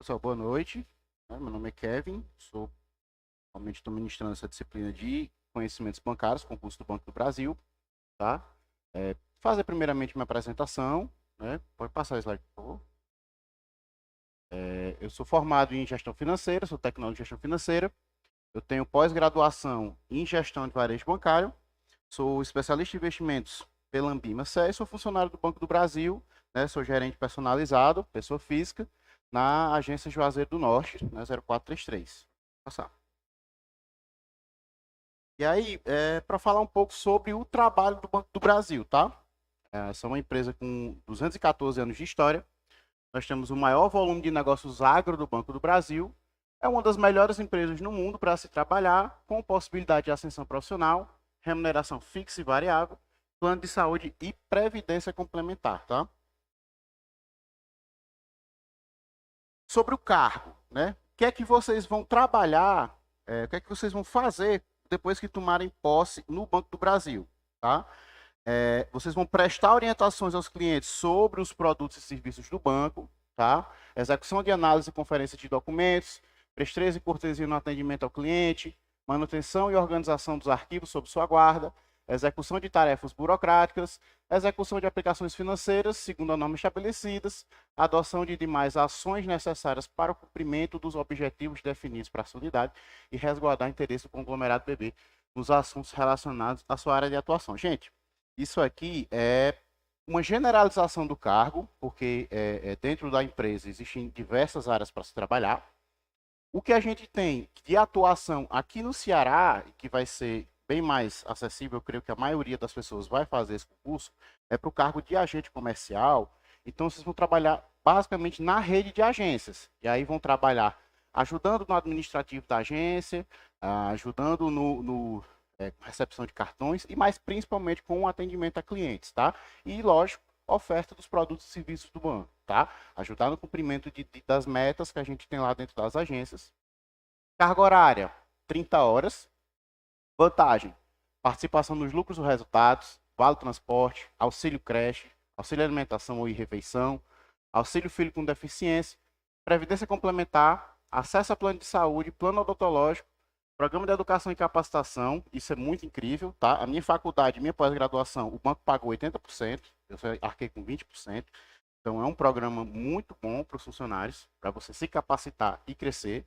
pessoal, boa noite. Meu nome é Kevin, atualmente estou ministrando essa disciplina de conhecimentos bancários, concurso do Banco do Brasil, tá? Fazer primeiramente minha apresentação, né? Pode passar o slide, por favor. Eu sou formado em gestão financeira, sou tecnólogo de gestão financeira. Eu tenho pós-graduação em gestão de varejo bancário. Sou especialista em investimentos pela Ambima CE, sou funcionário do Banco do Brasil, né? Sou gerente personalizado, pessoa física, na agência Juazeiro do Norte, né? 0433. Vou passar. E aí, para falar um pouco sobre o trabalho do Banco do Brasil, tá? São uma empresa com 214 anos de história. Nós temos o maior volume de negócios agro do Banco do Brasil. É uma das melhores empresas no mundo para se trabalhar, com possibilidade de ascensão profissional, remuneração fixa e variável, plano de saúde e previdência complementar, tá? Sobre o cargo, né? O que é que vocês vão trabalhar, o que é que vocês vão fazer depois que tomarem posse no Banco do Brasil, tá? Vocês vão prestar orientações aos clientes sobre os produtos e serviços do banco, tá? Execução de análise e conferência de documentos, presteza e cortesia no atendimento ao cliente, manutenção e organização dos arquivos sob sua guarda, execução de tarefas burocráticas, execução de aplicações financeiras, segundo as normas estabelecidas, adoção de demais ações necessárias para o cumprimento dos objetivos definidos para a sua unidade e resguardar o interesse do conglomerado BB nos assuntos relacionados à sua área de atuação. Gente, isso aqui é uma generalização do cargo, porque dentro da empresa existem diversas áreas para se trabalhar. O que a gente tem de atuação aqui no Ceará, que vai ser bem mais acessível, eu creio que a maioria das pessoas vai fazer esse concurso, é para o cargo de agente comercial. Então, vocês vão trabalhar basicamente na rede de agências. E aí vão trabalhar ajudando no administrativo da agência, ajudando no recepção de cartões e mais principalmente com o atendimento a clientes, tá? E, lógico, oferta dos produtos e serviços do banco, tá? Ajudar no cumprimento das metas que a gente tem lá dentro das agências. Carga horária, 30 horas. Vantagem, participação nos lucros ou resultados, vale transporte, auxílio creche, auxílio alimentação ou refeição, auxílio filho com deficiência, previdência complementar, acesso a plano de saúde, plano odontológico, programa de educação e capacitação, isso é muito incrível, tá? A minha faculdade, minha pós-graduação, o banco pagou 80%, eu arquei com 20%, então é um programa muito bom para os funcionários, para você se capacitar e crescer.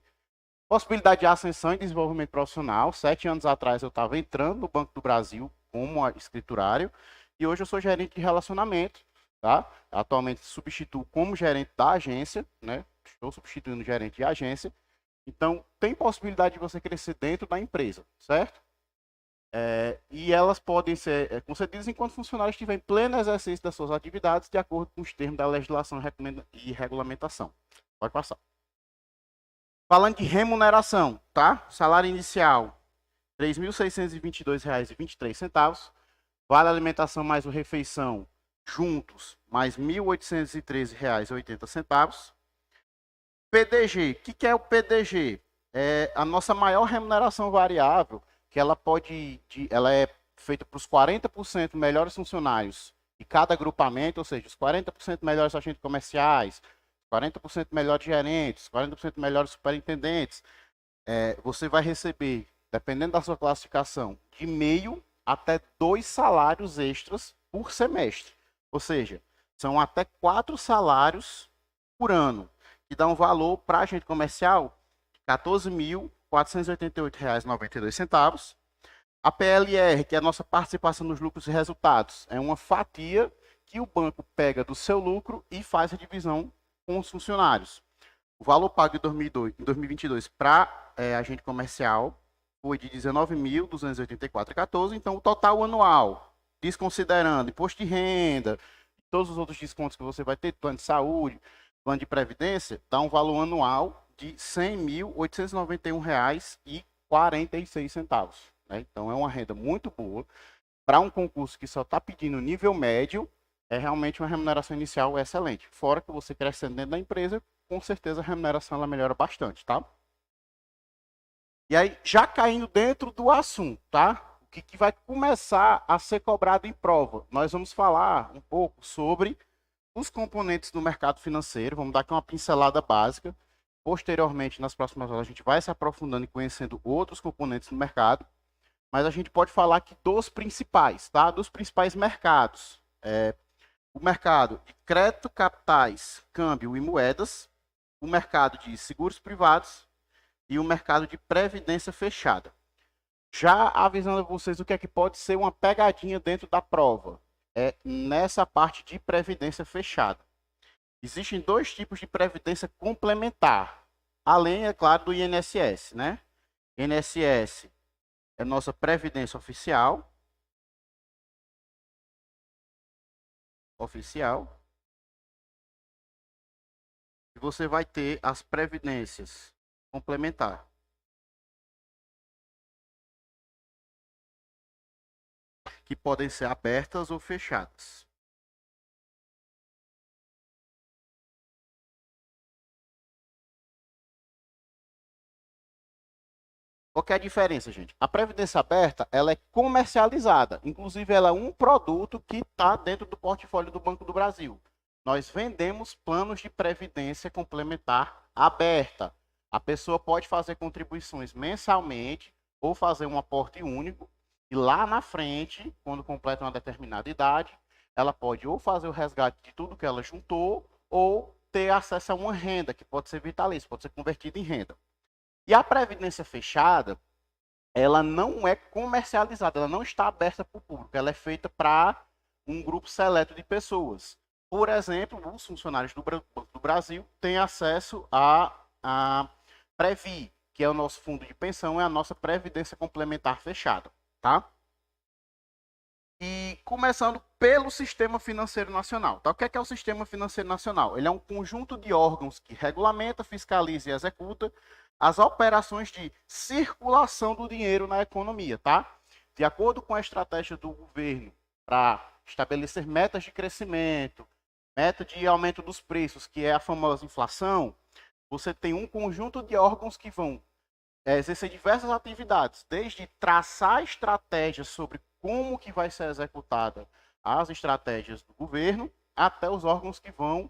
Possibilidade de ascensão e desenvolvimento profissional. 7 anos atrás eu estava entrando no Banco do Brasil como escriturário e hoje eu sou gerente de relacionamento, tá? Atualmente substituo como gerente da agência, né? Estou substituindo o gerente de agência. Então, tem possibilidade de você crescer dentro da empresa, certo? E elas podem ser concedidas enquanto o funcionário estiver em pleno exercício das suas atividades de acordo com os termos da legislação e regulamentação. Pode passar. Falando de remuneração, tá? Salário inicial, R$ 3.622,23. Vale alimentação mais o refeição, juntos, mais R$ 1.813,80. PDG, o que é o PDG? É a nossa maior remuneração variável, que ela é feita para os 40% melhores funcionários de cada agrupamento, ou seja, os 40% melhores agentes comerciais, 40% melhores gerentes, 40% melhores superintendentes. Você vai receber, dependendo da sua classificação, de meio até 2 salários extras por semestre. Ou seja, são até 4 salários por ano, que dá um valor para agente comercial de R$ 14.488,92. A PLR, que é a nossa participação nos lucros e resultados, é uma fatia que o banco pega do seu lucro e faz a divisão com os funcionários. O valor pago em 2022 para agente comercial foi de R$ 19.284,14. Então, o total anual, desconsiderando imposto de renda, todos os outros descontos que você vai ter, plano de saúde, plano de previdência, dá um valor anual de R$ 100.891,46. Né? Então, é uma renda muito boa. Para um concurso que só está pedindo nível médio, é realmente uma remuneração inicial excelente. Fora que você crescendo dentro da empresa, com certeza a remuneração ela melhora bastante, tá? E aí, já caindo dentro do assunto, tá? O que vai começar a ser cobrado em prova? Nós vamos falar um pouco sobre os componentes do mercado financeiro, vamos dar aqui uma pincelada básica. posteriormente, nas próximas aulas, a gente vai se aprofundando e conhecendo outros componentes do mercado, mas a gente pode falar aqui dos principais, tá? Dos principais mercados. O mercado de crédito, capitais, câmbio e moedas, o mercado de seguros privados e o mercado de previdência fechada. Já avisando a vocês o que é que pode ser uma pegadinha dentro da prova, é nessa parte de previdência fechada. Existem dois tipos de previdência complementar, além, é claro, do INSS, né? INSS é nossa previdência oficial, e você vai ter as previdências complementar, que podem ser abertas ou fechadas. Qual que é a diferença, gente? A previdência aberta, ela é comercializada. Inclusive, ela é um produto que está dentro do portfólio do Banco do Brasil. Nós vendemos planos de previdência complementar aberta. A pessoa pode fazer contribuições mensalmente ou fazer um aporte único. E lá na frente, quando completa uma determinada idade, ela pode ou fazer o resgate de tudo que ela juntou ou ter acesso a uma renda, que pode ser vitalícia, pode ser convertida em renda. E a previdência fechada, ela não é comercializada, ela não está aberta para o público, ela é feita para um grupo seleto de pessoas. Por exemplo, os funcionários do Banco do Brasil têm acesso a Previ, que é o nosso fundo de pensão, é a nossa previdência complementar fechada, tá? E começando pelo Sistema Financeiro Nacional. Tá? O que é o Sistema Financeiro Nacional? Ele é um conjunto de órgãos que regulamenta, fiscaliza e executa as operações de circulação do dinheiro na economia, tá? De acordo com a estratégia do governo para estabelecer metas de crescimento, meta de aumento dos preços, que é a famosa inflação, você tem um conjunto de órgãos que vão exercer diversas atividades, desde traçar estratégias sobre como que vai ser executada as estratégias do governo, até os órgãos que vão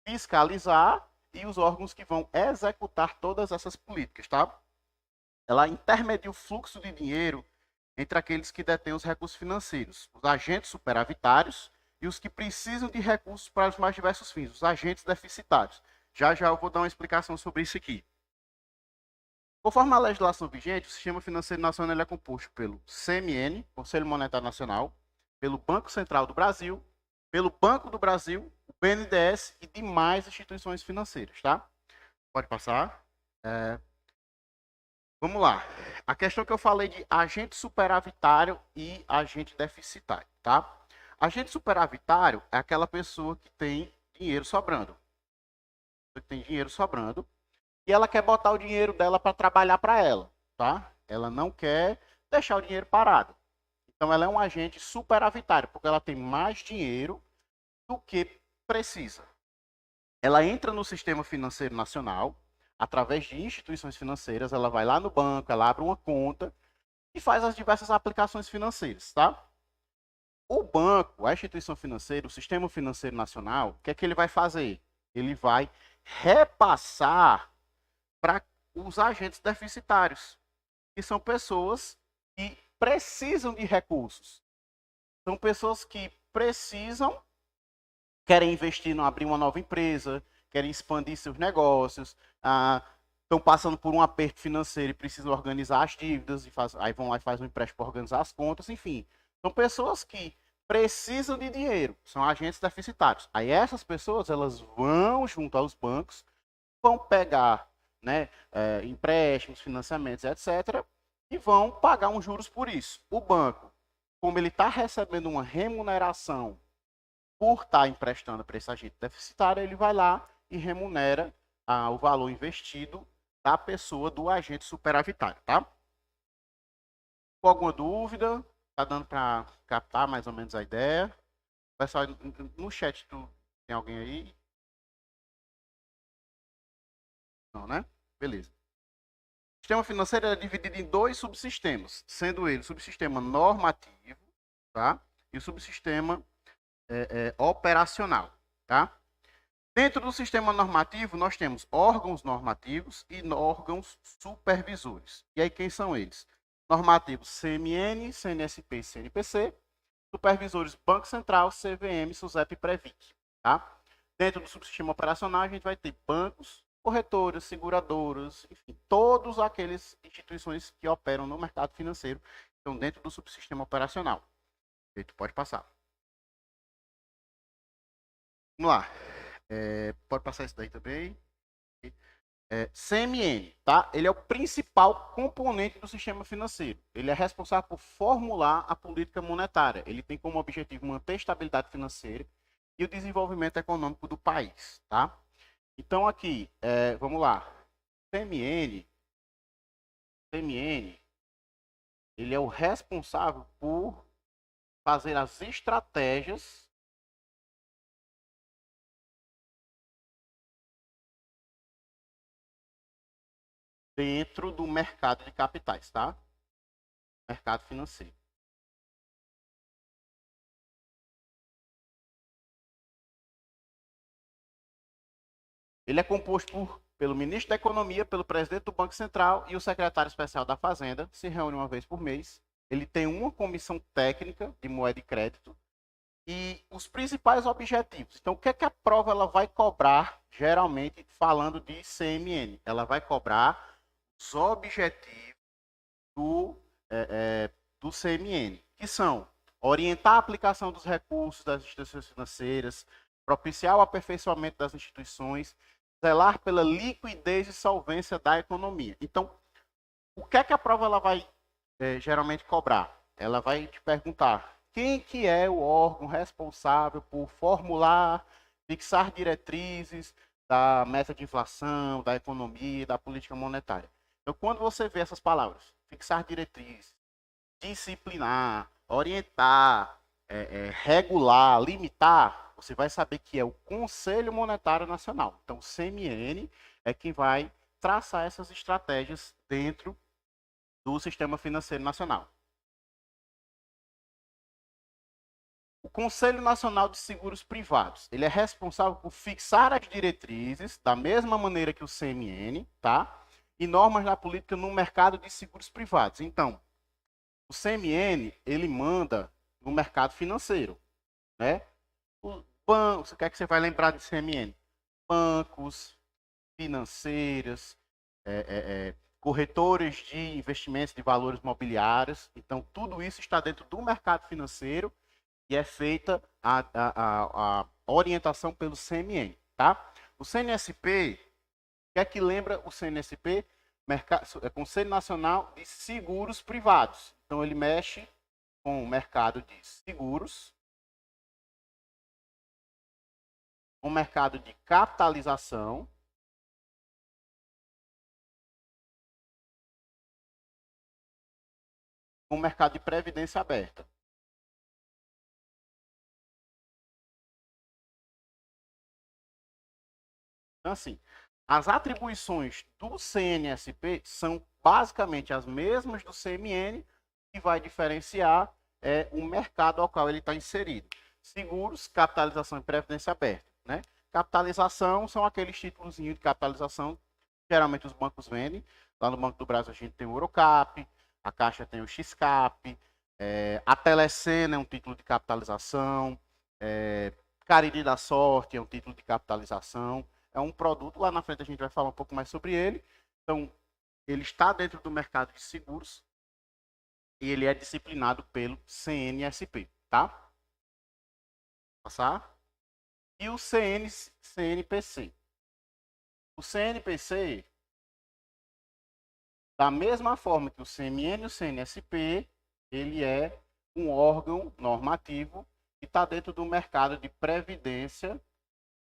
fiscalizar e os órgãos que vão executar todas essas políticas, tá? Ela intermedia o fluxo de dinheiro entre aqueles que detêm os recursos financeiros, os agentes superavitários e os que precisam de recursos para os mais diversos fins, os agentes deficitários. Já já eu vou dar uma explicação sobre isso aqui. Conforme a legislação vigente, o Sistema Financeiro Nacional é composto pelo CMN, Conselho Monetário Nacional, pelo Banco Central do Brasil, pelo Banco do Brasil, o BNDES e demais instituições financeiras, tá? Pode passar. Vamos lá. A questão que eu falei de agente superavitário e agente deficitário, tá? Agente superavitário é aquela pessoa que tem dinheiro sobrando. E ela quer botar o dinheiro dela para trabalhar para ela, tá? Ela não quer deixar o dinheiro parado. Então ela é um agente superavitário, porque ela tem mais dinheiro do que precisa. Ela entra no sistema financeiro nacional, através de instituições financeiras, ela vai lá no banco, ela abre uma conta e faz as diversas aplicações financeiras, tá? O banco, a instituição financeira, o sistema financeiro nacional, o que é que ele vai fazer? Ele vai repassar para os agentes deficitários, que são pessoas que precisam de recursos. São pessoas que precisam, querem investir em abrir uma nova empresa, querem expandir seus negócios, estão passando por um aperto financeiro e precisam organizar as dívidas, aí vão lá e fazem um empréstimo para organizar as contas, enfim. São pessoas que precisam de dinheiro, são agentes deficitários. Aí essas pessoas, elas vão junto aos bancos, vão pegar, né, empréstimos, financiamentos, etc., e vão pagar uns juros por isso. O banco, como ele está recebendo uma remuneração por estar emprestando para esse agente deficitário, ele vai lá e remunera o valor investido da pessoa do agente superavitário, tá? Com alguma dúvida? Tá dando para captar mais ou menos a ideia? Pessoal, no chat, tem alguém aí? Não, né? Beleza. O sistema financeiro é dividido em dois subsistemas, sendo ele o subsistema normativo, tá? E o subsistema operacional, tá? Dentro do sistema normativo, nós temos órgãos normativos e órgãos supervisores. E aí, quem são eles? Normativos CMN, CNSP e CNPC. Supervisores Banco Central, CVM, SUSEP e Previc. Tá? Dentro do subsistema operacional, a gente vai ter bancos, corretoras, seguradoras, enfim, todas aquelas instituições que operam no mercado financeiro estão dentro do subsistema operacional. Tu pode passar. Vamos lá. Pode passar isso daí também. CMN, tá? Ele é o principal componente do sistema financeiro. Ele é responsável por formular a política monetária. Ele tem como objetivo manter a estabilidade financeira e o desenvolvimento econômico do país, tá? Então aqui, vamos lá. CMN, ele é o responsável por fazer as estratégias dentro do mercado de capitais, tá? Mercado financeiro. Ele é composto pelo ministro da Economia, pelo presidente do Banco Central e o secretário especial da Fazenda. Se reúne uma vez por mês. Ele tem uma comissão técnica de moeda e crédito e os principais objetivos. Então, o que é que a prova ela vai cobrar, geralmente, falando de CMN? Ela vai cobrar os objetivos do CMN, que são orientar a aplicação dos recursos das instituições financeiras, propiciar o aperfeiçoamento das instituições, zelar pela liquidez e solvência da economia. Então, o que é que a prova ela vai geralmente cobrar? Ela vai te perguntar quem que é o órgão responsável por formular, fixar diretrizes da meta de inflação, da economia, da política monetária. Então, quando você vê essas palavras, fixar diretrizes, disciplinar, orientar, regular, limitar, você vai saber que é o Conselho Monetário Nacional. Então, o CMN é quem vai traçar essas estratégias dentro do Sistema Financeiro Nacional. O Conselho Nacional de Seguros Privados, ele é responsável por fixar as diretrizes, da mesma maneira que o CMN, tá? E normas da política no mercado de seguros privados. Então, o CMN, ele manda no mercado financeiro, né? O banco, o que é que você vai lembrar de CMN? Bancos, financeiras, corretores de investimentos de valores mobiliários. Então, tudo isso está dentro do mercado financeiro e é feita a orientação pelo CMN, tá? O CNSP, o que é que lembra o CNSP? Conselho Nacional de Seguros Privados. Então, ele mexe com o mercado de seguros, com o mercado de capitalização, com o mercado de previdência aberta. Então, assim, as atribuições do CNSP são basicamente as mesmas do CMN, que vai diferenciar o mercado ao qual ele está inserido. Seguros, capitalização e previdência aberta. Né? Capitalização são aqueles títulos de capitalização que geralmente os bancos vendem. Lá no Banco do Brasil a gente tem o Eurocap, a Caixa tem o XCap, a Telecena é um título de capitalização, Cariri da Sorte é um título de capitalização. É um produto, lá na frente a gente vai falar um pouco mais sobre ele. Então, ele está dentro do mercado de seguros e ele é disciplinado pelo CNSP, tá? Passar. E o CNPC. O CNPC, da mesma forma que o CMN e o CNSP, ele é um órgão normativo que está dentro do mercado de previdência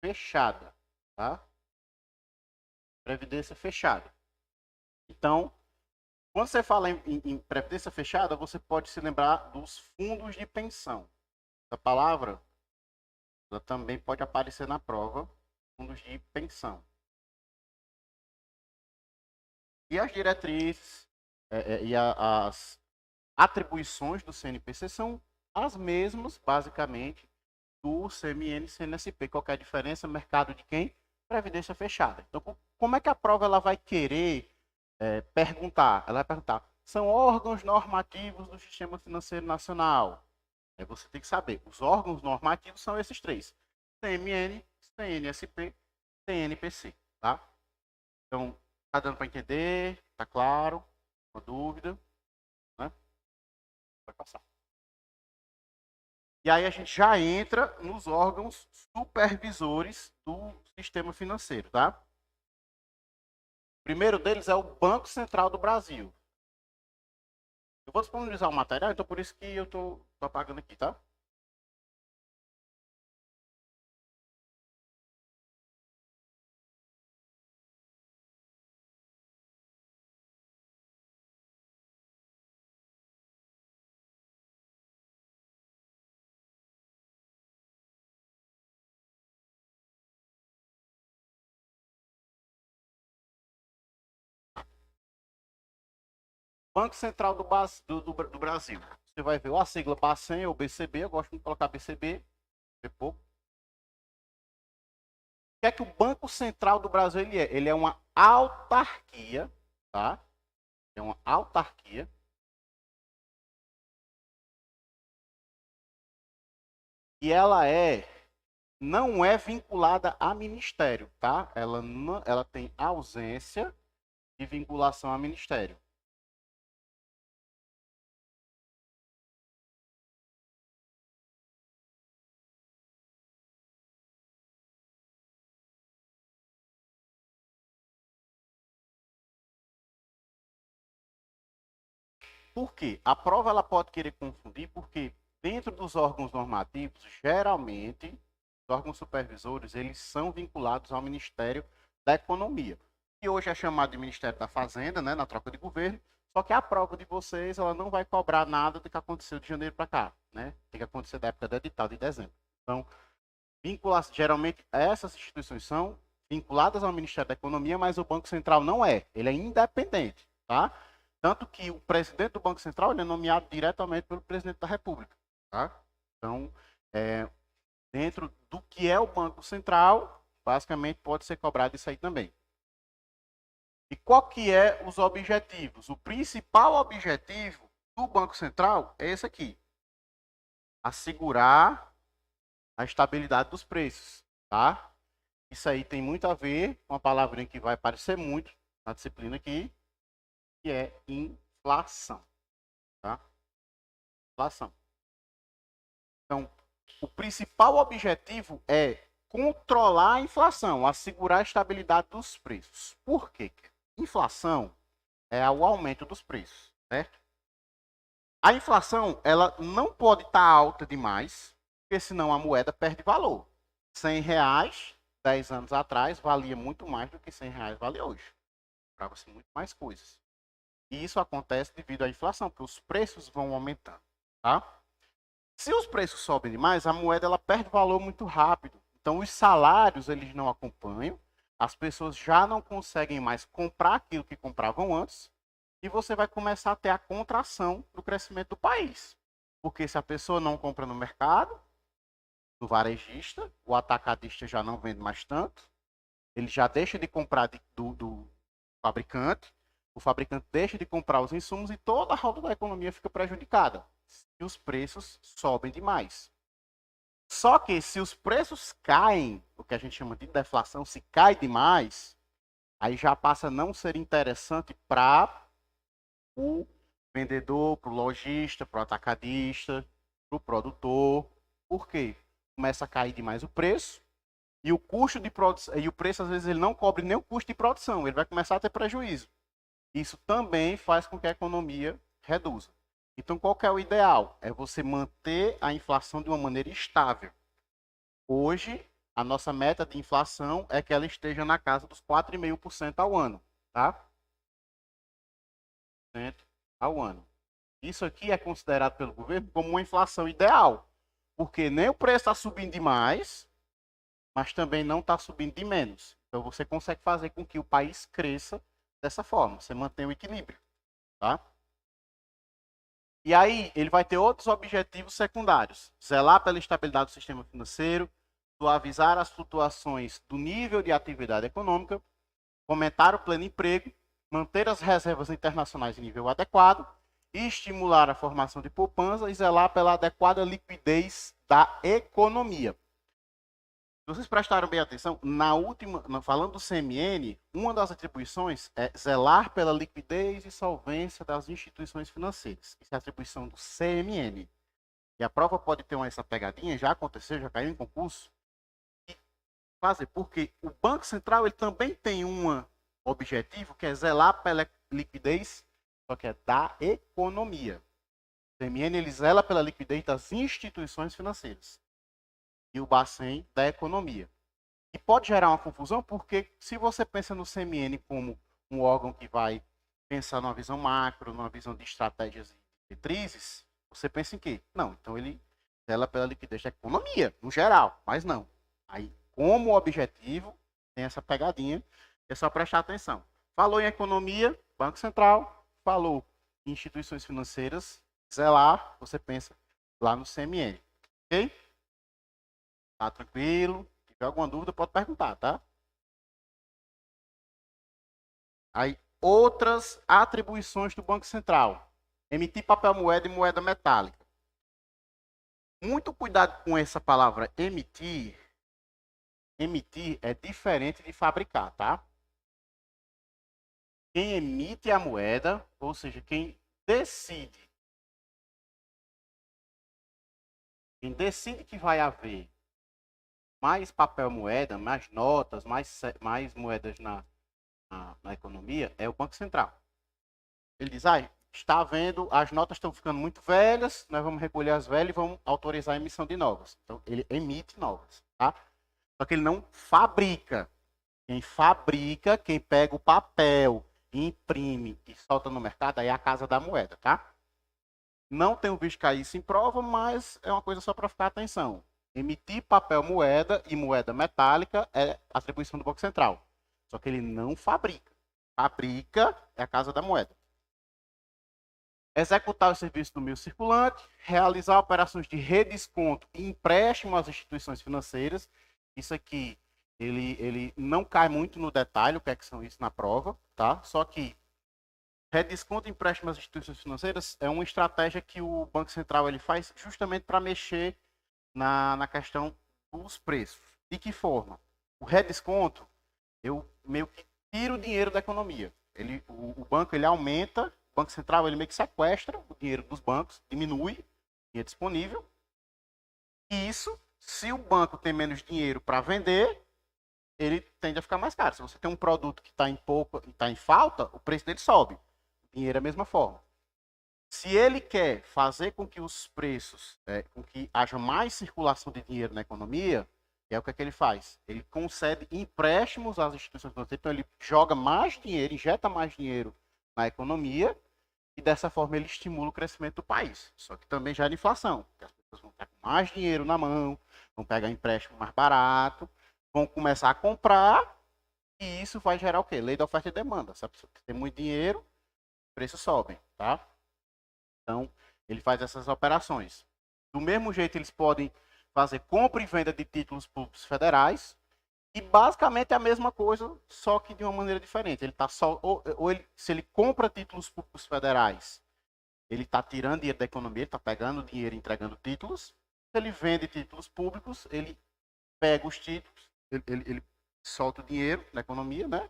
fechada, tá? Previdência fechada. Então, quando você fala em previdência fechada, você pode se lembrar dos fundos de pensão. Essa palavra ela também pode aparecer na prova, fundos de pensão. E as diretrizes e as atribuições do CNPC são as mesmas, basicamente, do CMN e CNSP. Qual que é a diferença? Mercado de quem? Previdência fechada. Então, como é que a prova ela vai querer perguntar? Ela vai perguntar, são órgãos normativos do Sistema Financeiro Nacional. Aí você tem que saber, os órgãos normativos são esses três. CMN, CNSP, CNPC, tá? Então, tá dando para entender? Tá claro? Uma dúvida? Né? Vai passar. E aí a gente já entra nos órgãos supervisores do sistema financeiro, tá? O primeiro deles é o Banco Central do Brasil. Eu vou disponibilizar o material, então por isso que eu tô apagando aqui, tá? Banco Central do Brasil. Você vai ver ou a sigla Bacen ou BCB. Eu gosto de colocar BCB. Pouco. O que é que o Banco Central do Brasil ele é? Ele é uma autarquia, tá? É uma autarquia. E ela não é vinculada a ministério, tá? Ela tem ausência de vinculação a ministério. Por quê? A prova ela pode querer confundir porque dentro dos órgãos normativos, geralmente, os órgãos supervisores, eles são vinculados ao Ministério da Economia, que hoje é chamado de Ministério da Fazenda, né, na troca de governo, só que a prova de vocês, ela não vai cobrar nada do que aconteceu de janeiro para cá, né? Tem que acontecer da época do edital de dezembro. Então, geralmente essas instituições são vinculadas ao Ministério da Economia, mas o Banco Central não é, ele é independente, tá? Tanto que o presidente do Banco Central ele é nomeado diretamente pelo presidente da República, tá? Então, dentro do que é o Banco Central, basicamente pode ser cobrado isso aí também. E qual que é os objetivos? O principal objetivo do Banco Central é esse aqui: assegurar a estabilidade dos preços, tá? Isso aí tem muito a ver com uma palavrinha que vai aparecer muito na disciplina aqui, que é inflação, tá? Inflação. Então, o principal objetivo é controlar a inflação, assegurar a estabilidade dos preços. Por quê? Inflação é o aumento dos preços, certo? A inflação, ela não pode estar alta demais, porque senão a moeda perde valor. R$ 100, 10 anos atrás, valia muito mais do que R$ 100 vale hoje. Comprava-se muito mais coisas. E isso acontece devido à inflação, porque os preços vão aumentando, tá? Se os preços sobem demais, a moeda ela perde valor muito rápido. Então os salários eles não acompanham, as pessoas já não conseguem mais comprar aquilo que compravam antes, e você vai começar a ter a contração do crescimento do país. Porque se a pessoa não compra no mercado, do varejista, o atacadista já não vende mais tanto, ele já deixa de comprar do fabricante, o fabricante deixa de comprar os insumos e toda a roda da economia fica prejudicada se os preços sobem demais. Só que se os preços caem, o que a gente chama de deflação, se cai demais, aí já passa a não ser interessante para o vendedor, para o lojista, para o atacadista, para o produtor. Por quê? Começa a cair demais o preço e o custo de produção, e o preço às vezes ele não cobre nem o custo de produção, ele vai começar a ter prejuízo. Isso também faz com que a economia reduza. Então, qual que é o ideal? É você manter a inflação de uma maneira estável. Hoje, a nossa meta de inflação é que ela esteja na casa dos 4,5% ao ano, tá? Ao ano. Isso aqui é considerado pelo governo como uma inflação ideal, porque nem o preço está subindo demais, mas também não está subindo de menos. Então, você consegue fazer com que o país cresça dessa forma, você mantém o equilíbrio, tá? E aí ele vai ter outros objetivos secundários: zelar pela estabilidade do sistema financeiro, suavizar as flutuações do nível de atividade econômica, fomentar o pleno emprego, manter as reservas internacionais em nível adequado, estimular a formação de poupança e zelar pela adequada liquidez da economia. Se vocês prestaram bem atenção, falando do CMN, uma das atribuições é zelar pela liquidez e solvência das instituições financeiras. Isso é a atribuição do CMN. E a prova pode ter essa pegadinha, já aconteceu, já caiu em concurso. E fazer, porque o Banco Central ele também tem um objetivo que é zelar pela liquidez, só que é da economia. O CMN ele zela pela liquidez das instituições financeiras. E o Bacen da economia. E pode gerar uma confusão, porque se você pensa no CMN como um órgão que vai pensar numa visão macro, numa visão de estratégias e diretrizes, você pensa em quê? Não, então ele zela pela liquidez da economia, no geral, mas não. Aí, como objetivo, tem essa pegadinha, é só prestar atenção. Falou em economia, Banco Central, falou em instituições financeiras, zelar, você pensa lá no CMN, ok? Tá tranquilo? Se tiver alguma dúvida, pode perguntar, tá? Aí, outras atribuições do Banco Central. Emitir papel moeda e moeda metálica. Muito cuidado com essa palavra emitir. Emitir é diferente de fabricar, tá? Quem emite a moeda, ou seja, quem decide que vai haver mais papel moeda, mais notas, mais moedas na economia, é o Banco Central. Ele diz, está vendo, as notas estão ficando muito velhas, nós vamos recolher as velhas e vamos autorizar a emissão de novas. Então, ele emite novas, tá? Só que ele não fabrica. Quem fabrica, quem pega o papel, imprime e solta no mercado, aí é a Casa da Moeda, tá? Não tenho visto cair isso em prova, mas é uma coisa só para ficar atenção. Emitir papel moeda e moeda metálica é atribuição do Banco Central. Só que ele não fabrica. Fabrica é a Casa da Moeda. Executar o serviço do meio circulante, realizar operações de redesconto e empréstimo às instituições financeiras. Isso aqui, ele não cai muito no detalhe, o que é que são isso na prova, tá? Só que redesconto e empréstimo às instituições financeiras é uma estratégia que o Banco Central ele faz justamente para mexer na questão dos preços. De que forma? O redesconto, eu meio que tiro o dinheiro da economia. O banco ele aumenta, o Banco Central ele meio que sequestra o dinheiro dos bancos, diminui o dinheiro disponível. E isso, se o banco tem menos dinheiro para vender, ele tende a ficar mais caro. Se você tem um produto que está em pouco, está em falta, o preço dele sobe. O dinheiro é a mesma forma. Se ele quer fazer com que os preços, com que haja mais circulação de dinheiro na economia, é o que ele faz. Ele concede empréstimos às instituições financeiras, então ele joga mais dinheiro, injeta mais dinheiro na economia e dessa forma ele estimula o crescimento do país. Só que também gera inflação, porque as pessoas vão estar com mais dinheiro na mão, vão pegar empréstimo mais barato, vão começar a comprar e isso vai gerar o quê? Lei da oferta e demanda. Se a pessoa tem muito dinheiro, preços sobem, tá? Então, ele faz essas operações. Do mesmo jeito, eles podem fazer compra e venda de títulos públicos federais e basicamente é a mesma coisa, só que de uma maneira diferente. Ele tá só se ele compra títulos públicos federais, ele está tirando dinheiro da economia, ele está pegando dinheiro e entregando títulos. Se ele vende títulos públicos, ele pega os títulos, ele solta o dinheiro na economia, né?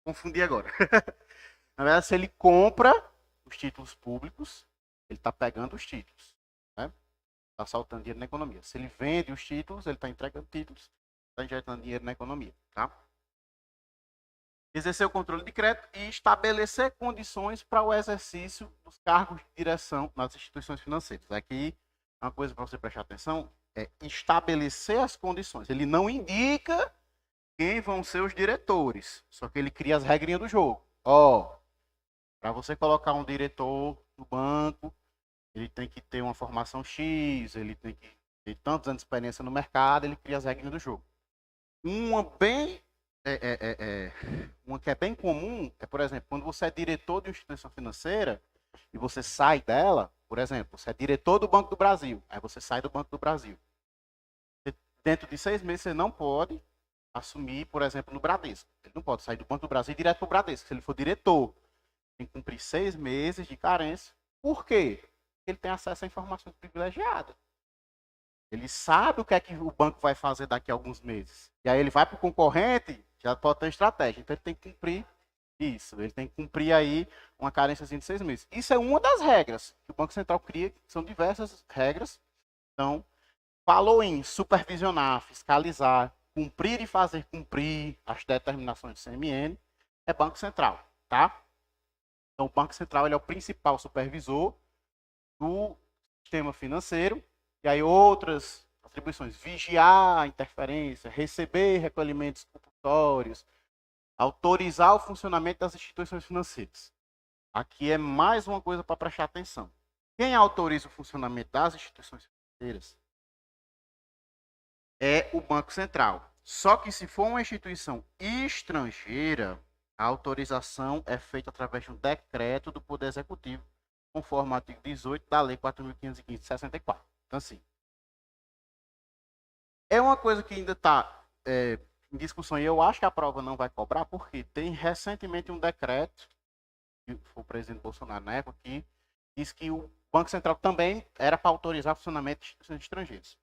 Confundi agora. Na verdade, se ele compra os títulos públicos, ele está pegando os títulos, né? Está soltando dinheiro na economia. Se ele vende os títulos, ele está entregando títulos, está injetando dinheiro na economia, tá? Exercer o controle de crédito e estabelecer condições para o exercício dos cargos de direção nas instituições financeiras. Aqui, uma coisa para você prestar atenção é estabelecer as condições. Ele não indica quem vão ser os diretores, só que ele cria as regrinhas do jogo. Para você colocar um diretor no banco, ele tem que ter uma formação X, ele tem que ter tantos anos de experiência no mercado, ele cria as regras do jogo. Uma que é bem comum é, por exemplo, quando você é diretor de uma instituição financeira e você sai dela, por exemplo, você é diretor do Banco do Brasil, aí você sai do Banco do Brasil. Dentro de 6 meses você não pode assumir, por exemplo, no Bradesco. Ele não pode sair do Banco do Brasil e direto para o Bradesco. Se ele for diretor, tem que cumprir 6 meses de carência. Por quê? Porque ele tem acesso a informações privilegiadas. Ele sabe o que é que o banco vai fazer daqui a alguns meses. E aí ele vai para o concorrente, já pode ter estratégia. Então ele tem que cumprir isso. Ele tem que cumprir aí uma carência de 6 meses. Isso é uma das regras que o Banco Central cria, são diversas regras. Então, falou em supervisionar, fiscalizar, cumprir e fazer cumprir as determinações do CMN, é Banco Central, tá? Então, o Banco Central ele é o principal supervisor do sistema financeiro. E aí outras atribuições, vigiar a interferência, receber recolhimentos compulsórios, autorizar o funcionamento das instituições financeiras. Aqui é mais uma coisa para prestar atenção. Quem autoriza o funcionamento das instituições financeiras é o Banco Central. Só que se for uma instituição estrangeira, a autorização é feita através de um decreto do Poder Executivo, conforme o artigo 18 da Lei 4.515 de 64. Então, assim, é uma coisa que ainda está em discussão e eu acho que a prova não vai cobrar, porque tem recentemente um decreto, que foi o presidente Bolsonaro na época, que diz que o Banco Central também era para autorizar o funcionamento de instituições estrangeiras.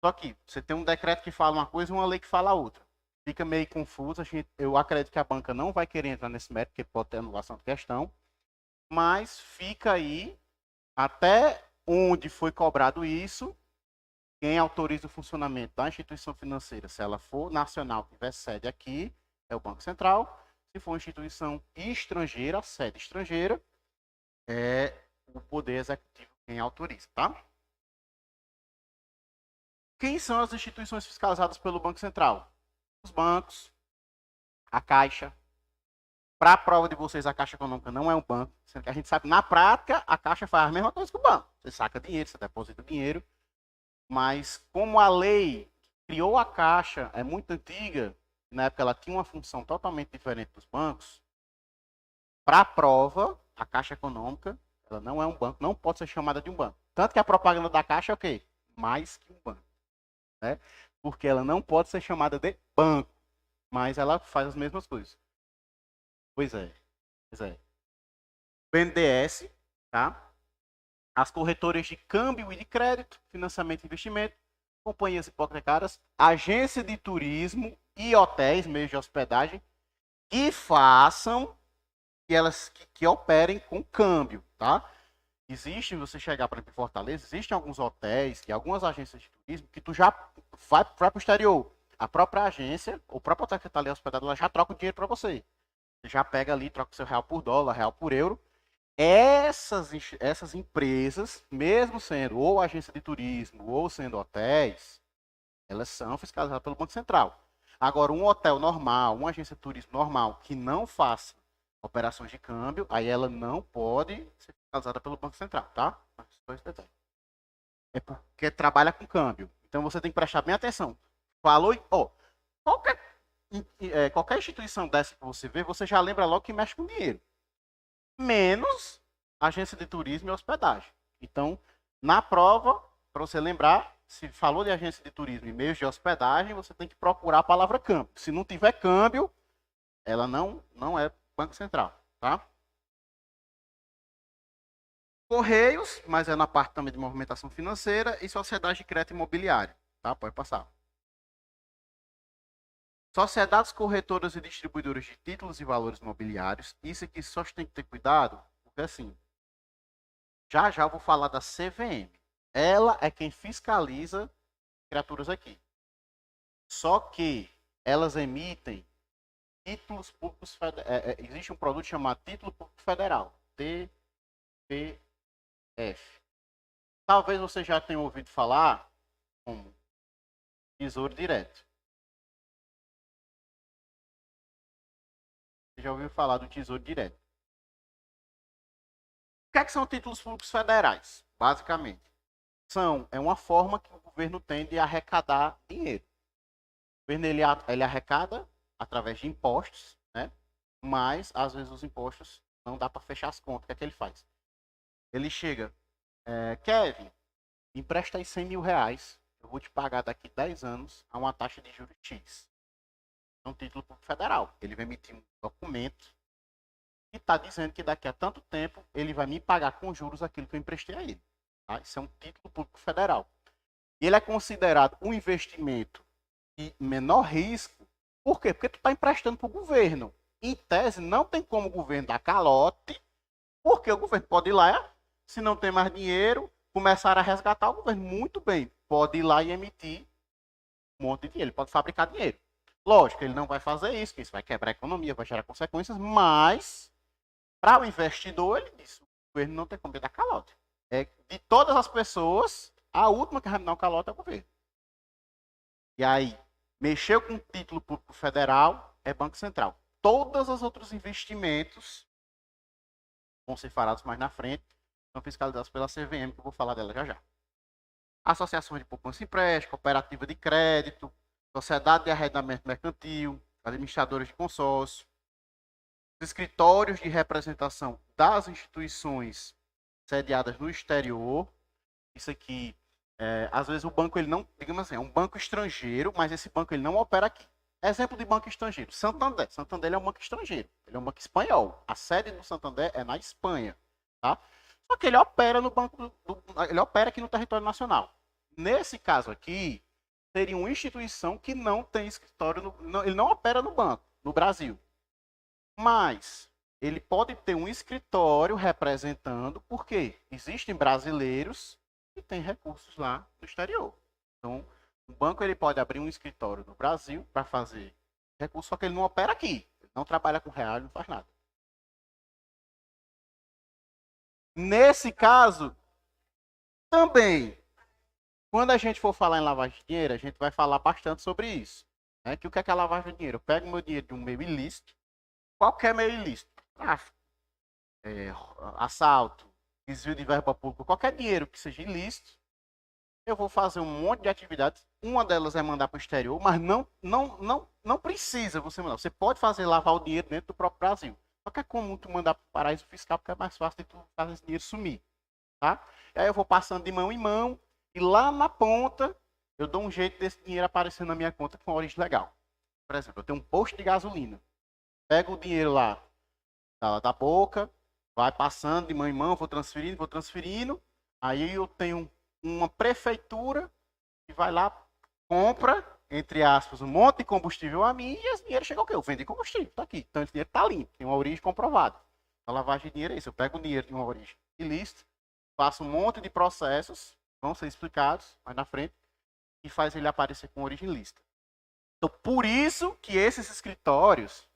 Só que você tem um decreto que fala uma coisa e uma lei que fala outra. Fica meio confuso. Eu acredito que a banca não vai querer entrar nesse mérito, porque pode ter anulação de questão. Mas fica aí até onde foi cobrado isso. Quem autoriza o funcionamento da instituição financeira, se ela for nacional, tiver sede aqui, é o Banco Central. Se for instituição estrangeira, sede estrangeira, é o Poder Executivo quem autoriza, tá? Quem são as instituições fiscalizadas pelo Banco Central? Os bancos, a Caixa. Para a prova de vocês, a Caixa Econômica não é um banco, sendo que a gente sabe que na prática a Caixa faz a mesma coisa que o banco. Você saca dinheiro, você deposita dinheiro, mas como a lei que criou a Caixa é muito antiga, na época ela tinha uma função totalmente diferente dos bancos, para a prova, a Caixa Econômica, ela não é um banco, não pode ser chamada de um banco. Tanto que a propaganda da Caixa é o quê? Mais que um banco. Né? Porque ela não pode ser chamada de banco, mas ela faz as mesmas coisas. Pois é. BNDES, tá? As corretoras de câmbio e de crédito, financiamento e investimento, companhias hipotecárias, agência de turismo e hotéis, meios de hospedagem, que façam, que operem com câmbio, tá? Existe, você chegar para Fortaleza, existem alguns hotéis e algumas agências de turismo que tu já vai para o exterior. A própria agência, o próprio hotel que está ali hospedado, ela já troca o dinheiro para você. Você já pega ali, troca o seu real por dólar, real por euro. Essas empresas, mesmo sendo ou agência de turismo ou sendo hotéis, elas são fiscalizadas pelo Banco Central. Agora, um hotel normal, uma agência de turismo normal, que não faça operações de câmbio, aí ela não pode ser fiscalizada pelo Banco Central, tá? É porque trabalha com câmbio. Então você tem que prestar bem atenção. Falou, qualquer, qualquer instituição dessa que você vê, você já lembra logo que mexe com dinheiro. Menos agência de turismo e hospedagem. Então, na prova, para você lembrar, se falou de agência de turismo e meios de hospedagem, você tem que procurar a palavra câmbio. Se não tiver câmbio, ela não é Banco Central, tá? Correios, mas é na parte também de movimentação financeira, e sociedade de crédito imobiliário, tá? Pode passar. Sociedades corretoras e distribuidoras de títulos e valores imobiliários, isso aqui só tem que ter cuidado, porque assim, já eu vou falar da CVM. Ela é quem fiscaliza criaturas aqui. Só que elas emitem títulos públicos federais. Existe um produto chamado Título Público Federal, TPF. Talvez você já tenha ouvido falar como Tesouro Direto. Você já ouviu falar do Tesouro Direto? O que são títulos públicos federais? Basicamente, é uma forma que o governo tem de arrecadar dinheiro. O governo ele arrecada através de impostos, né? Mas às vezes os impostos não dá para fechar as contas. O que é que ele faz? Ele chega, Kevin, empresta aí 100 mil reais, eu vou te pagar daqui 10 anos a uma taxa de juros X. É um título público federal. Ele vai emitir um documento que está dizendo que daqui a tanto tempo ele vai me pagar com juros aquilo que eu emprestei a ele. Tá? Isso é um título público federal. E ele é considerado um investimento de menor risco. Por quê? Porque tu está emprestando para o governo. Em tese, não tem como o governo dar calote, porque o governo pode ir lá, se não tem mais dinheiro, começar a resgatar o governo. Muito bem, pode ir lá e emitir um monte de dinheiro, ele pode fabricar dinheiro. Lógico, ele não vai fazer isso, que isso vai quebrar a economia, vai gerar consequências, mas para o investidor, ele diz, o governo não tem como dar calote. De todas as pessoas, a última que vai me dar um calote é o governo. E aí, mexeu com o título público federal, é Banco Central. Todos os outros investimentos vão ser falados mais na frente, são fiscalizados pela CVM, que eu vou falar dela já já. Associações de poupança e empréstimo, cooperativa de crédito, sociedade de arrendamento mercantil, administradores de consórcio, escritórios de representação das instituições sediadas no exterior. Isso aqui, às vezes o banco ele não, digamos assim, é um banco estrangeiro, mas esse banco ele não opera aqui. Exemplo de banco estrangeiro, Santander. Santander é um banco estrangeiro, ele é um banco espanhol. A sede do Santander é na Espanha, tá? Só que ele opera no banco, ele opera aqui no território nacional. Nesse caso aqui, seria uma instituição que não tem escritório, ele não opera no banco, no Brasil. Mas ele pode ter um escritório representando, porque existem brasileiros que têm recursos lá no exterior. Então, o banco ele pode abrir um escritório no Brasil para fazer recurso, só que ele não opera aqui. Ele não trabalha com real, não faz nada. Nesse caso, também, quando a gente for falar em lavagem de dinheiro, a gente vai falar bastante sobre isso. Né? Que o que é lavagem de dinheiro? Eu pego meu dinheiro de um meio ilícito, qualquer meio ilícito, tráfico, assalto, desvio de verba pública, qualquer dinheiro que seja ilícito, eu vou fazer um monte de atividades. Uma delas é mandar para o exterior, mas não precisa você mandar. Você pode fazer lavar o dinheiro dentro do próprio Brasil. Só que é comum tu mandar para o paraíso fiscal, porque é mais fácil de tu fazer esse dinheiro sumir. Tá? E aí eu vou passando de mão em mão, e lá na ponta, eu dou um jeito desse dinheiro aparecer na minha conta com origem legal. Por exemplo, eu tenho um posto de gasolina. Pego o dinheiro lá da boca, vai passando de mão em mão, vou transferindo, vou transferindo. Aí eu tenho uma prefeitura que vai lá, compra, entre aspas, um monte de combustível a mim e esse dinheiro chega ao quê? Eu vendo combustível, tá aqui. Então esse dinheiro tá limpo, tem uma origem comprovada. A lavagem de dinheiro é isso. Eu pego o dinheiro de uma origem ilícita, faço um monte de processos, vão ser explicados mais na frente, e faz ele aparecer com origem lícita. Então, por isso que esses escritórios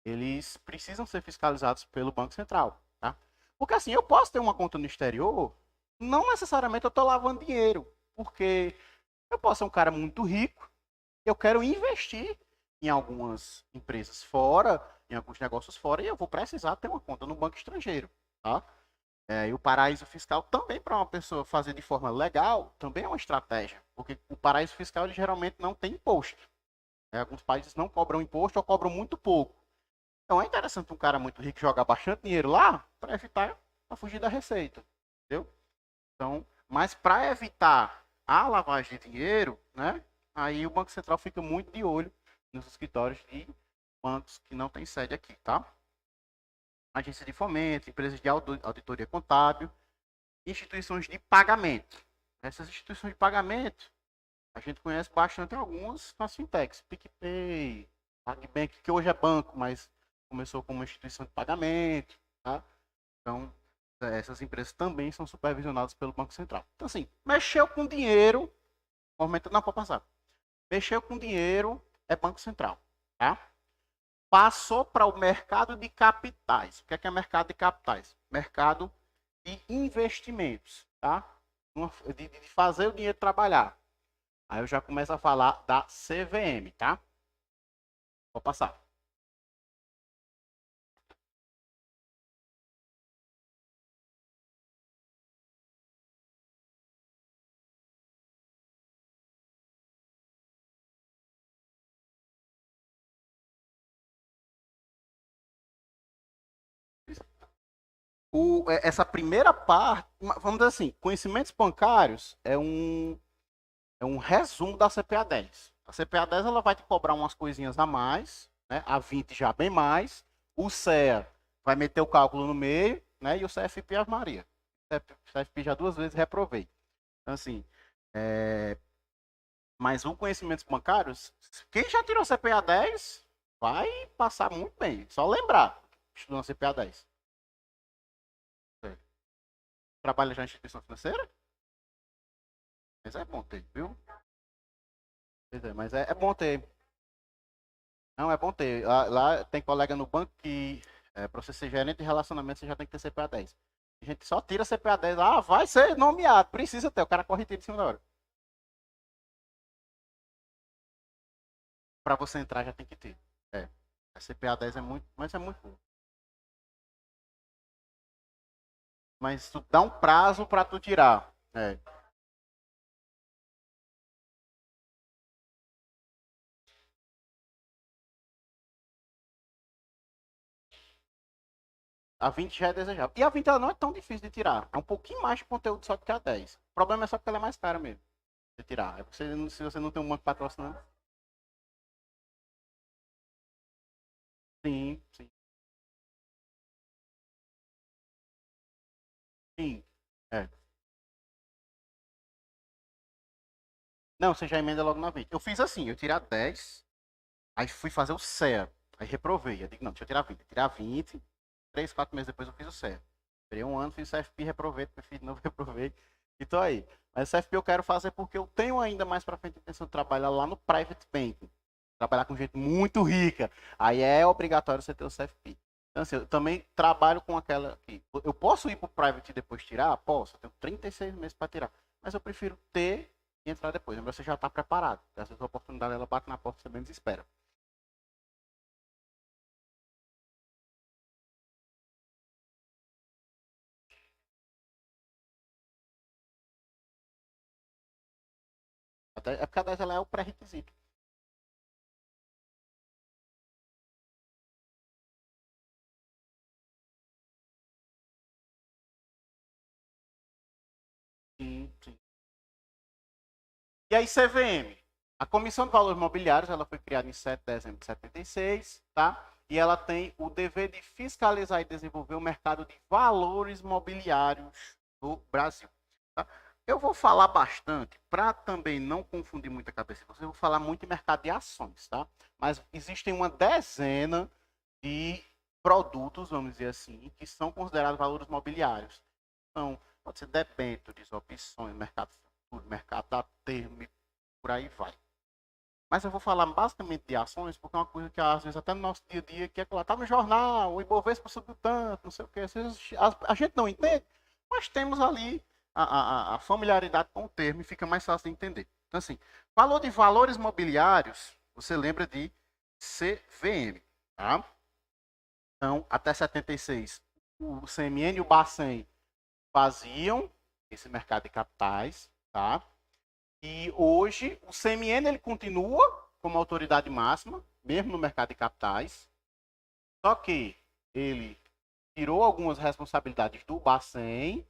eles precisam ser fiscalizados pelo Banco Central, tá? Porque assim, eu posso ter uma conta no exterior, não necessariamente eu estou lavando dinheiro, porque eu posso ser um cara muito rico, eu quero investir em algumas empresas fora, em alguns negócios fora, e eu vou precisar ter uma conta no banco estrangeiro, tá? E o paraíso fiscal também, para uma pessoa fazer de forma legal, também é uma estratégia, porque o paraíso fiscal ele geralmente não tem imposto. Alguns países não cobram imposto ou cobram muito pouco. Então é interessante um cara muito rico jogar bastante dinheiro lá para evitar a fugir da receita, entendeu? Então, mas para evitar a lavagem de dinheiro, né? Aí o Banco Central fica muito de olho nos escritórios de bancos que não tem sede aqui, tá? Agência de fomento, empresas de auditoria contábil, instituições de pagamento. Essas instituições de pagamento, a gente conhece bastante algumas nas fintechs, PicPay, PagBank, que hoje é banco, mas começou como uma instituição de pagamento, tá? Então, essas empresas também são supervisionadas pelo Banco Central. Então, assim, mexeu com dinheiro, não pode passar. Mexeu com dinheiro é Banco Central, tá? Passou para o mercado de capitais. O que é mercado de capitais? Mercado de investimentos, tá? De fazer o dinheiro trabalhar. Aí eu já começo a falar da CVM, tá? Vou passar. Essa primeira parte, vamos dizer assim, conhecimentos bancários é um resumo da CPA 10. A CPA 10 ela vai te cobrar umas coisinhas a mais, né? A 20 já bem mais. O CEA vai meter o cálculo no meio, né? E o CFP Ave Maria. O CFP já duas vezes reprovei. Então, assim, mas o conhecimentos bancários, quem já tirou CPA 10 vai passar muito bem. Só lembrar, estudando CPA 10. Trabalha já em instituição financeira? Mas é bom ter, viu? Pois é, mas é bom ter. Não, é bom ter. Lá tem colega no banco que, para você ser gerente de relacionamento, você já tem que ter CPA 10. A gente só tira CPA 10. Ah, vai ser nomeado. Precisa ter. O cara corre e tira em cima da hora. Para você entrar, já tem que ter. É. A CPA 10 é muito, mas é muito bom. Mas tu dá um prazo para tu tirar. A 20 já é desejável. E a 20 ela não é tão difícil de tirar. É um pouquinho mais de conteúdo só do que a 10. O problema é só porque ela é mais cara mesmo de tirar. É porque se você não tem um banco patrocinando. Sim, sim, sim. É. Não, você já emenda logo na 20. Eu fiz assim, eu tirei a 10, aí fui fazer o CEA. Aí reprovei. Eu digo, não, deixa eu tirar 20. Tirar 20, 3, 4 meses depois eu fiz o CEA. Esperei um ano, fiz o CFP, reprovei, depois fiz de novo, reprovei. E tô aí. Mas o CFP eu quero fazer porque eu tenho ainda mais pra frente a intenção de trabalhar lá no Private Banking. Trabalhar com gente muito rica. Aí é obrigatório você ter o CFP. Então, assim, eu também trabalho com aquela aqui. Eu posso ir pro Private e depois tirar? Posso. Eu tenho 36 meses para tirar. Mas eu prefiro ter e entrar depois. Lembra, você já está preparado. Às vezes a oportunidade ela bate na porta e você menos espera. Até, é porque a 10 ela é o pré-requisito. Sim, sim. E aí, CVM? A Comissão de Valores Mobiliários ela foi criada em 7 de dezembro de 76, tá? E ela tem o dever de fiscalizar e desenvolver o mercado de valores mobiliários do Brasil. Tá? Eu vou falar bastante, para também não confundir muito a cabeça de vocês, eu vou falar muito em mercado de ações, tá? Mas existem uma dezena de produtos, vamos dizer assim, que são considerados valores mobiliários. Então, pode ser debêntures, opções, mercado futuro, mercado a termo e por aí vai. Mas eu vou falar basicamente de ações, porque é uma coisa que às vezes até no nosso dia a dia, que é que lá tá no jornal, o Ibovespa subiu tanto, não sei o que, às vezes a gente não entende, mas temos ali a familiaridade com o termo e fica mais fácil de entender. Então, assim, falou de valores mobiliários, você lembra de CVM, tá? Então, até 76, o CMN e o Bacen faziam esse mercado de capitais, tá? E hoje o CMN ele continua como autoridade máxima, mesmo no mercado de capitais, só que ele tirou algumas responsabilidades do Bacen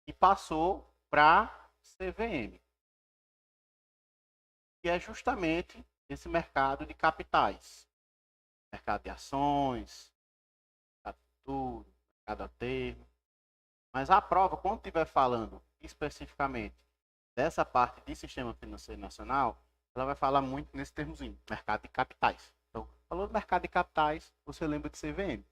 e passou para CVM, que é justamente esse mercado de capitais, mercado de ações, mercado de futuro, mercado a termo. Mas a prova, quando estiver falando especificamente dessa parte de sistema financeiro nacional, ela vai falar muito nesse termozinho, mercado de capitais. Então, falou do mercado de capitais, você lembra de CVM.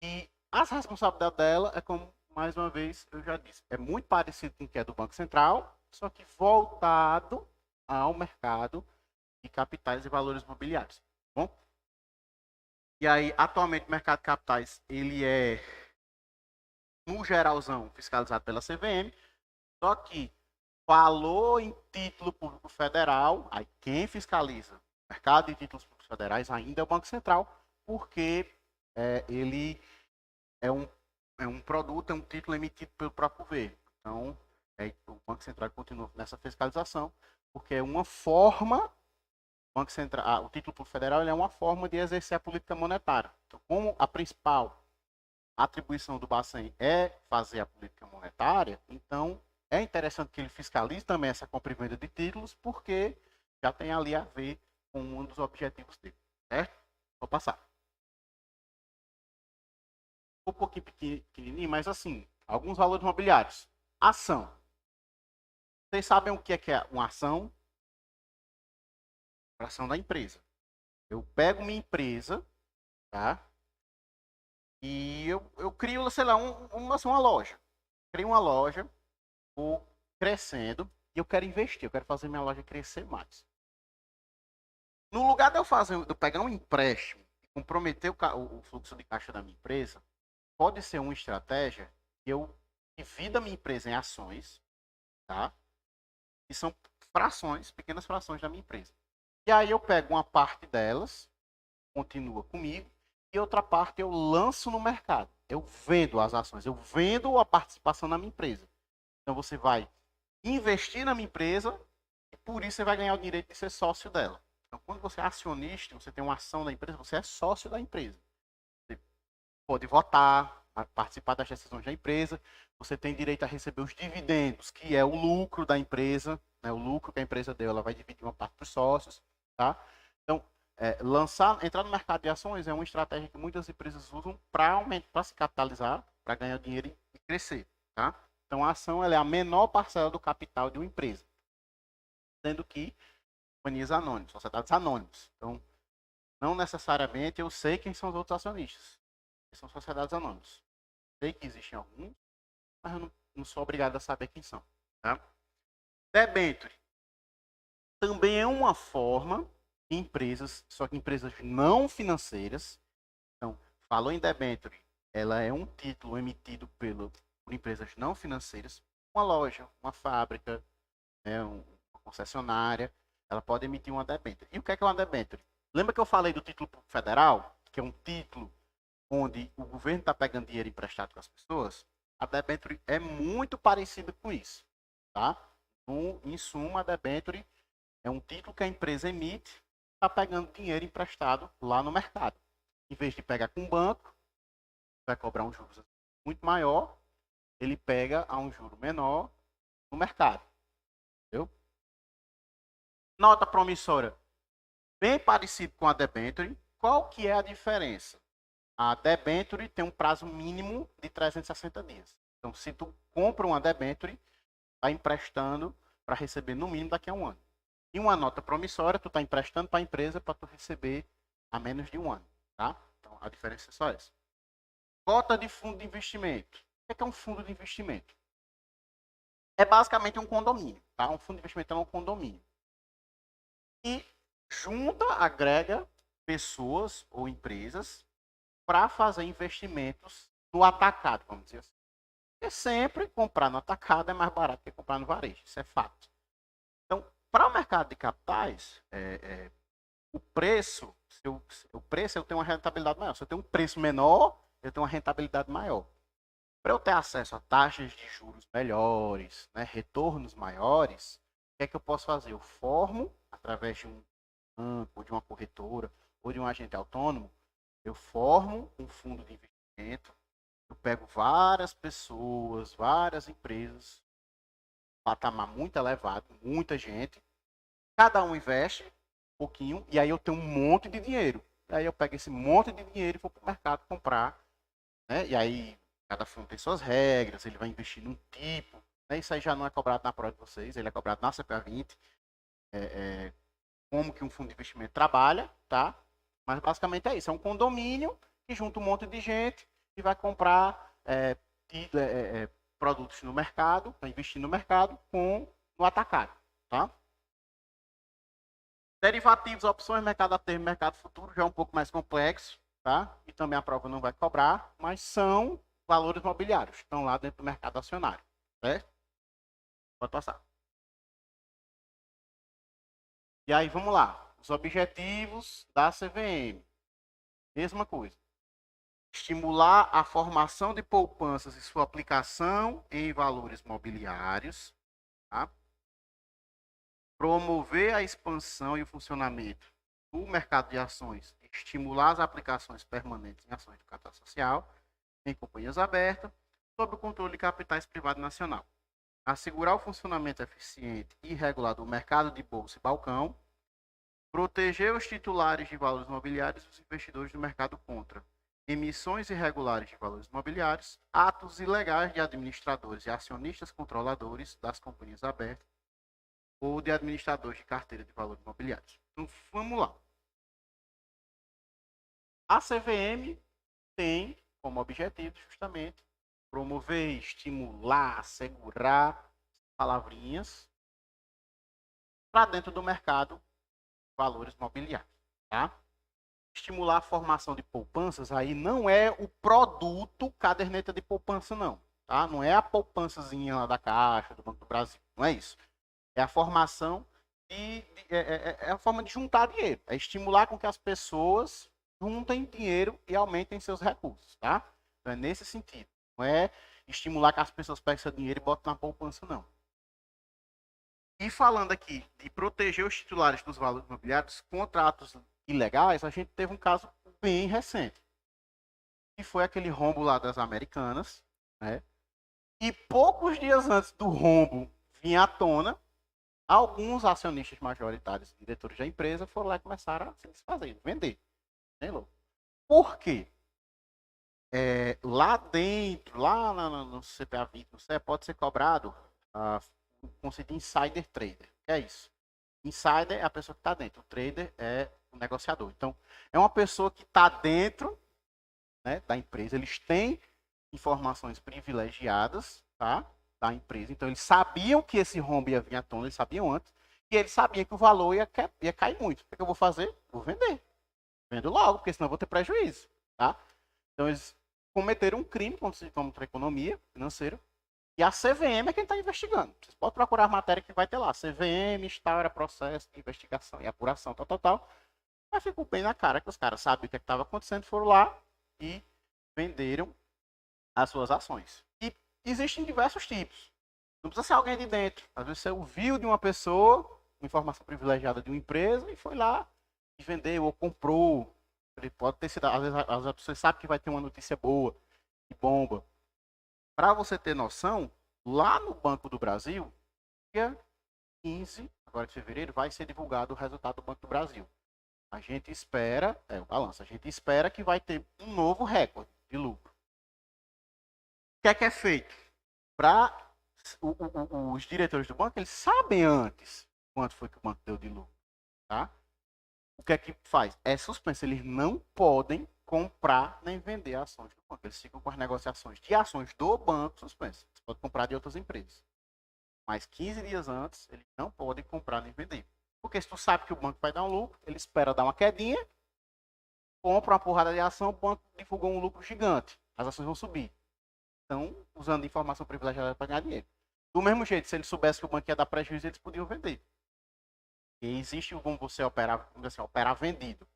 E as responsabilidades dela é como, mais uma vez, eu já disse, é muito parecido com o que é do Banco Central, só que voltado ao mercado de capitais e valores imobiliários. Tá bom? E aí, atualmente, o mercado de capitais, ele é, no geralzão, fiscalizado pela CVM, só que falou em título público federal, aí quem fiscaliza o mercado de títulos públicos federais ainda é o Banco Central, porque ele é um, é um produto, é um título emitido pelo próprio governo. Então, o Banco Central continua nessa fiscalização, porque é uma forma, o Banco Central, o título público federal é uma forma de exercer a política monetária. Então, como a principal a atribuição do Bacen é fazer a política monetária, então é interessante que ele fiscalize também essa compra e venda de títulos, porque já tem ali a ver com um dos objetivos dele, certo? Vou passar. Um pouquinho pequenininho, mas assim, alguns valores mobiliários. Ação. Vocês sabem o que é uma ação? A ação da empresa. Eu pego minha empresa, tá? E eu crio, sei lá, uma loja. Crio uma loja, vou crescendo e eu quero investir, eu quero fazer minha loja crescer mais. No lugar de eu pegar um empréstimo e comprometer o fluxo de caixa da minha empresa, pode ser uma estratégia que eu divida a minha empresa em ações, tá? Que são frações, pequenas frações da minha empresa. E aí eu pego uma parte delas, continua comigo, e outra parte eu lanço no mercado. Eu vendo as ações, eu vendo a participação na minha empresa. Então você vai investir na minha empresa e por isso você vai ganhar o direito de ser sócio dela. Então quando você é acionista, você tem uma ação da empresa, você é sócio da empresa. Você pode votar, participar das decisões da empresa, você tem direito a receber os dividendos, que é o lucro da empresa, né? O lucro que a empresa deu, ela vai dividir uma parte para os sócios, tá? Então, entrar no mercado de ações é uma estratégia que muitas empresas usam para se capitalizar, para ganhar dinheiro e crescer, tá? Então, a ação ela é a menor parcela do capital de uma empresa, sendo que companhias anônimas, sociedades anônimas. Então, não necessariamente eu sei quem são os outros acionistas. São sociedades anônimas. Sei que existem alguns, mas eu não sou obrigado a saber quem são. Tá? Debenture também é uma forma de empresas, só que empresas não financeiras. Então, falou em debenture, ela é um título emitido por empresas não financeiras. Uma loja, uma fábrica, né, uma concessionária, ela pode emitir uma debenture. E o que é uma debenture? Lembra que eu falei do título federal, que é um título onde o governo está pegando dinheiro emprestado com as pessoas? A debenture é muito parecida com isso, tá? Em suma, a debenture é um título que a empresa emite, está pegando dinheiro emprestado lá no mercado. Em vez de pegar com o banco, vai cobrar um juros muito maior, ele pega a um juro menor no mercado. Entendeu? Nota promissória, bem parecido com a debenture. Qual que é a diferença? A debenture tem um prazo mínimo de 360 dias. Então, se tu compra uma debenture, está emprestando para receber no mínimo daqui a um ano. E uma nota promissória, tu está emprestando para a empresa para tu receber a menos de um ano. Tá? Então, a diferença é só essa. Cota de fundo de investimento. O que é um fundo de investimento? É basicamente um condomínio. Tá? Um fundo de investimento é um condomínio. E junta, agrega pessoas ou empresas para fazer investimentos no atacado, vamos dizer assim. Porque sempre comprar no atacado é mais barato que comprar no varejo, isso é fato. Então, para o mercado de capitais, o preço, eu tenho uma rentabilidade maior. Se eu tenho um preço menor, eu tenho uma rentabilidade maior. Para eu ter acesso a taxas de juros melhores, né, retornos maiores, o que é que eu posso fazer? Eu formo, através de um banco, ou de uma corretora, ou de um agente autônomo, eu formo um fundo de investimento, eu pego várias pessoas, várias empresas, patamar muito elevado, muita gente, cada um investe um pouquinho, e aí eu tenho um monte de dinheiro. E aí eu pego esse monte de dinheiro e vou para o mercado comprar, né? E aí cada fundo tem suas regras, ele vai investir num tipo, né? Isso aí já não é cobrado na prova de vocês, ele é cobrado na CPA 20, como que um fundo de investimento trabalha, tá? Mas basicamente é isso, é um condomínio que junta um monte de gente e vai comprar produtos no mercado, vai investir no mercado no atacado, tá? Derivativos, opções, mercado a termo, mercado futuro, já é um pouco mais complexo, tá? E também a prova não vai cobrar, mas são valores mobiliários, estão lá dentro do mercado acionário, certo? Pode passar. E aí, vamos lá. Os objetivos da CVM. Mesma coisa. Estimular a formação de poupanças e sua aplicação em valores mobiliários. Tá? Promover a expansão e o funcionamento do mercado de ações. Estimular as aplicações permanentes em ações de capital social. em companhias abertas, sob o controle de capitais privados nacional. Assegurar o funcionamento eficiente e regular do mercado de bolsa e balcão, proteger os titulares de valores imobiliários e os investidores do mercado contra emissões irregulares de valores imobiliários, atos ilegais de administradores e acionistas controladores das companhias abertas ou de administradores de carteira de valores imobiliários. Então, vamos lá. A CVM tem como objetivo justamente promover, estimular, assegurar palavrinhas para dentro do mercado de valores imobiliários, tá? Estimular a formação de poupanças aí não é o produto caderneta de poupança não, tá? Não é a poupançazinha lá da Caixa, do Banco do Brasil, não é isso. É a formação é a forma de juntar dinheiro, é estimular com que as pessoas juntem dinheiro e aumentem seus recursos, tá? Então é nesse sentido. Não é estimular que as pessoas peguem seu dinheiro e botem na poupança, não. E falando aqui de proteger os titulares dos valores imobiliários contra atos ilegais, a gente teve um caso bem recente, que foi aquele rombo lá das Americanas, né? E poucos dias antes do rombo vir à tona, alguns acionistas majoritários, diretores da empresa, foram lá e começaram a se desfazer, vender. Né, por quê? Lá dentro, lá no CPA 20, no CE, pode ser cobrado o conceito de insider trader. Que é isso? Insider é a pessoa que está dentro, o trader é o negociador. Então, é uma pessoa que está dentro, né, da empresa, eles têm informações privilegiadas, tá, da empresa. Então, eles sabiam que esse rombo ia vir à tona, eles sabiam antes, e eles sabiam que o valor ia cair muito. O que eu vou fazer? Vou vender. Vendo logo, porque senão eu vou ter prejuízo, tá? Então, eles cometeram um crime contra a economia financeira, e a CVM é quem está investigando. Vocês podem procurar a matéria que vai ter lá. CVM instaura processo de investigação e apuração, tal. Mas ficou bem na cara que os caras sabiam o que estava acontecendo, foram lá e venderam as suas ações. E existem diversos tipos. Não precisa ser alguém de dentro. Às vezes você ouviu de uma pessoa, uma informação privilegiada de uma empresa, e foi lá e vendeu ou comprou. Ele pode ter sido, às vezes você sabe que vai ter uma notícia boa e bomba. Para você ter noção, lá no Banco do Brasil, dia 15 agora de fevereiro, vai ser divulgado o resultado do Banco do Brasil. A gente espera, o balanço, a gente espera que vai ter um novo recorde de lucro. O que é feito? Para os diretores do banco, eles sabem antes quanto foi que o banco deu de lucro. Tá? O que é que faz? É suspenso. Eles não podem comprar nem vender ações do banco. Eles ficam com as negociações de ações do banco suspensas. Você pode comprar de outras empresas. Mas 15 dias antes, eles não podem comprar nem vender. Porque se tu sabe que o banco vai dar um lucro, ele espera dar uma quedinha, compra uma porrada de ação, o banco divulgou um lucro gigante. As ações vão subir. Então, usando informação privilegiada para ganhar dinheiro. Do mesmo jeito, se eles soubessem que o banco ia dar prejuízo, eles podiam vender. E existe como você operar, assim, operar vendido.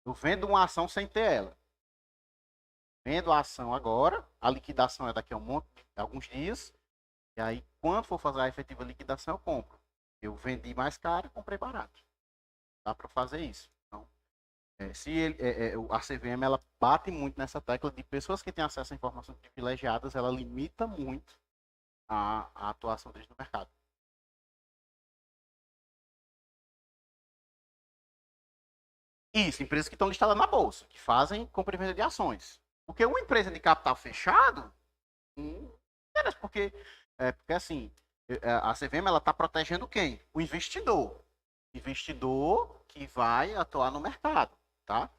Eu vendo uma ação sem ter ela. Vendo a ação agora, a liquidação é daqui a alguns dias. E aí, quando for fazer a efetiva liquidação, eu compro. Eu vendi mais caro e comprei barato. Dá para fazer isso. Então, a CVM ela bate muito nessa tecla de pessoas que têm acesso a informações privilegiadas, ela limita muito a atuação deles no mercado. Isso, empresas que estão listadas na bolsa, que fazem compra e venda de ações. Porque uma empresa de capital fechado, não interessa, porque assim, a CVM ela está protegendo quem? O investidor. Investidor que vai atuar no mercado, tá?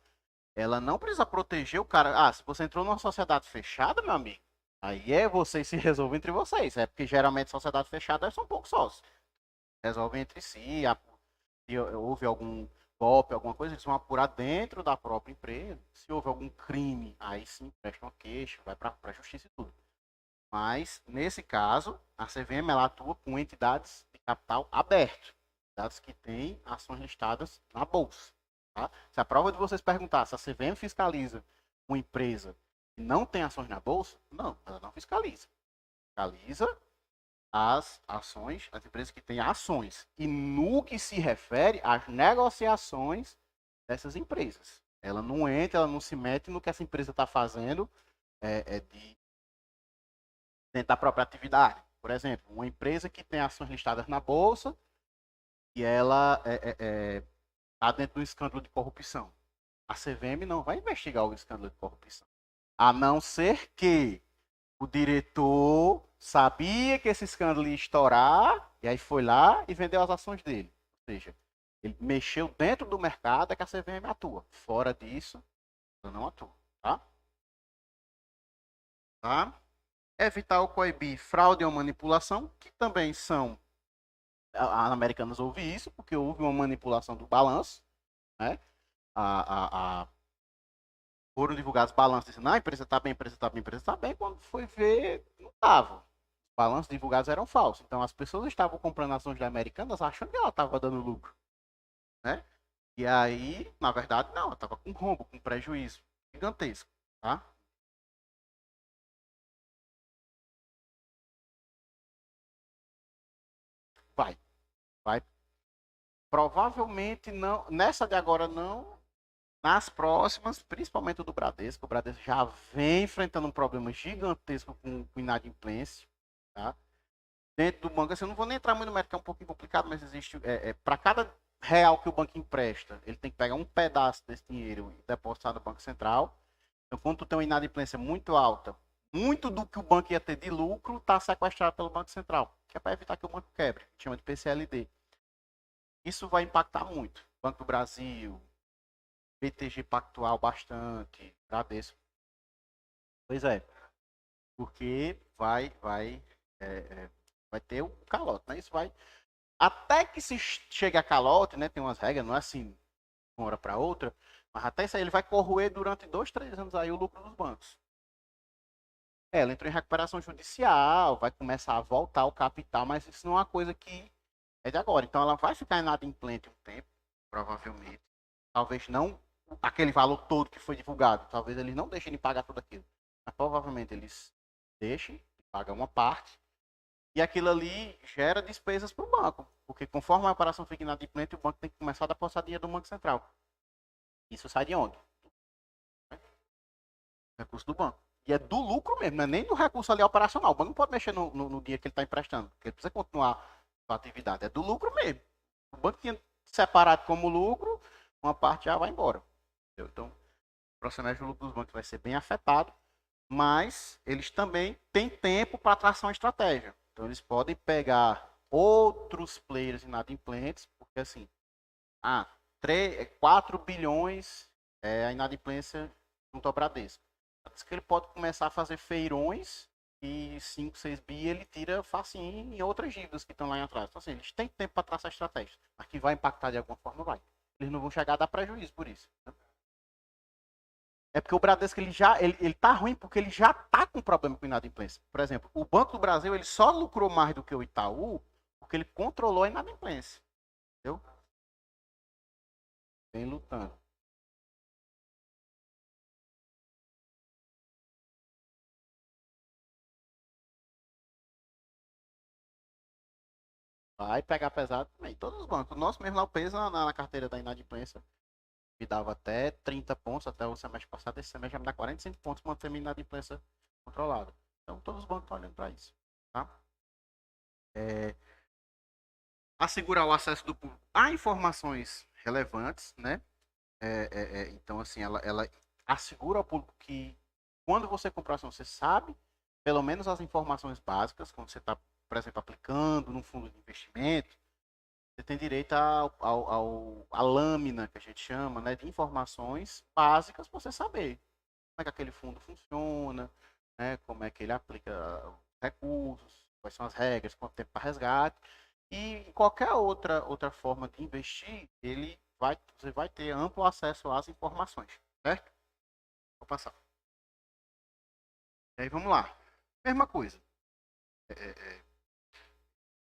Ela não precisa proteger o cara. Ah, se você entrou numa sociedade fechada, meu amigo, aí é vocês se resolvem entre vocês. É porque geralmente sociedade fechada são poucos sócios. Resolvem entre si, se houve algum golpe, alguma coisa, eles vão apurar dentro da própria empresa. Se houve algum crime, aí sim prestam uma queixa, vai para a justiça e tudo. Mas, nesse caso, a CVM ela atua com entidades de capital aberto, entidades que têm ações listadas na bolsa. Tá? Se a prova de vocês perguntar se a CVM fiscaliza uma empresa que não tem ações na bolsa, não, ela não fiscaliza. Fiscaliza as ações, as empresas que têm ações. E no que se refere às negociações dessas empresas. Ela não entra, ela não se mete no que essa empresa está fazendo dentro da própria atividade. Por exemplo, uma empresa que tem ações listadas na bolsa e ela está dentro de um escândalo de corrupção. A CVM não vai investigar o escândalo de corrupção. A não ser que o diretor sabia que esse escândalo ia estourar e aí foi lá e vendeu as ações dele. Ou seja, ele mexeu dentro do mercado, é que a CVM atua. Fora disso, ela não atua. Tá? Tá? Evitar ou coibir fraude ou manipulação, que também são. As americanas houve isso, porque houve uma manipulação do balanço. Né? Foram divulgados balanços dizendo, a empresa está bem, a empresa está bem, a empresa está bem. Quando foi ver, não estava. Os balanços divulgados eram falsos. Então as pessoas estavam comprando ações da Americanas achando que ela estava dando lucro. Né? E aí, na verdade, não, ela estava com rombo, com prejuízo gigantesco. Tá? Vai, vai. Provavelmente não, nessa de agora não, nas próximas, principalmente o do Bradesco. O Bradesco já vem enfrentando um problema gigantesco com inadimplência. Tá? Dentro do banco, assim, eu não vou nem entrar muito no mérito, que é um pouquinho complicado, mas existe, para cada real que o banco empresta, ele tem que pegar um pedaço desse dinheiro e depositar no Banco Central. Então, quando tu tem uma inadimplência muito alta, muito do que o banco ia ter de lucro está sequestrado pelo Banco Central, que é para evitar que o banco quebre, que chama de PCLD. Isso vai impactar muito. Banco do Brasil, BTG Pactual bastante, Bradesco. Pois é, porque vai ter o calote, né? Isso vai até que se chegue a calote, né? Tem umas regras, não é assim de uma hora para outra, mas até isso aí ele vai corroer durante 2, 3 anos aí o lucro dos bancos. Ela entrou em recuperação judicial, vai começar a voltar o capital, mas isso não é uma coisa que é de agora. Então ela vai ficar inadimplente um tempo, provavelmente. Talvez não aquele valor todo que foi divulgado. Talvez eles não deixem de pagar tudo aquilo. Mas provavelmente eles deixem de pagar uma parte. E aquilo ali gera despesas para o banco. Porque conforme a operação fica inadimplente, o banco tem que começar a depositar dinheiro do Banco Central. Isso sai de onde? Recurso do banco. E é do lucro mesmo, não é nem do recurso ali operacional. O banco não pode mexer no dinheiro que ele está emprestando. Porque ele precisa continuar a atividade. É do lucro mesmo. O banco tinha separado como lucro, uma parte já vai embora. Então, o processo de lucro dos bancos vai ser bem afetado, mas eles também têm tempo para traçar uma estratégia. Então, eles podem pegar outros players inadimplentes, porque assim, 4 bilhões é a inadimplência junto ao Bradesco. Diz que ele pode começar a fazer feirões e 5, 6 bi ele tira facinho em outras dívidas que estão lá atrás. Então, assim, eles têm tempo para traçar estratégia, mas que vai impactar de alguma forma, vai. Eles não vão chegar a dar prejuízo por isso. Né? É porque o Bradesco ele tá ruim porque ele já tá com problema com inadimplência. Por exemplo, o Banco do Brasil ele só lucrou mais do que o Itaú porque ele controlou a inadimplência. Entendeu? Vem lutando. Vai pegar pesado também. Todos os bancos. O nosso mesmo lá, o peso na carteira da inadimplência me dava até 30 pontos até o semestre passado. Esse semestre já me dá 45 pontos manter minha inadimplência controlada. Então todos os bancos estão olhando para isso. Tá? É, assegurar o acesso do público a informações relevantes, né? Então, assim, ela assegura ao público que quando você comprar ação, você sabe pelo menos as informações básicas, quando você está, por exemplo, aplicando num fundo de investimento, você tem direito à lâmina, que a gente chama, né, de informações básicas para você saber como é que aquele fundo funciona, né, como é que ele aplica recursos, quais são as regras, quanto tempo para resgate. E qualquer outra forma de investir, você vai ter amplo acesso às informações, certo? Vou passar. E aí vamos lá. Mesma coisa.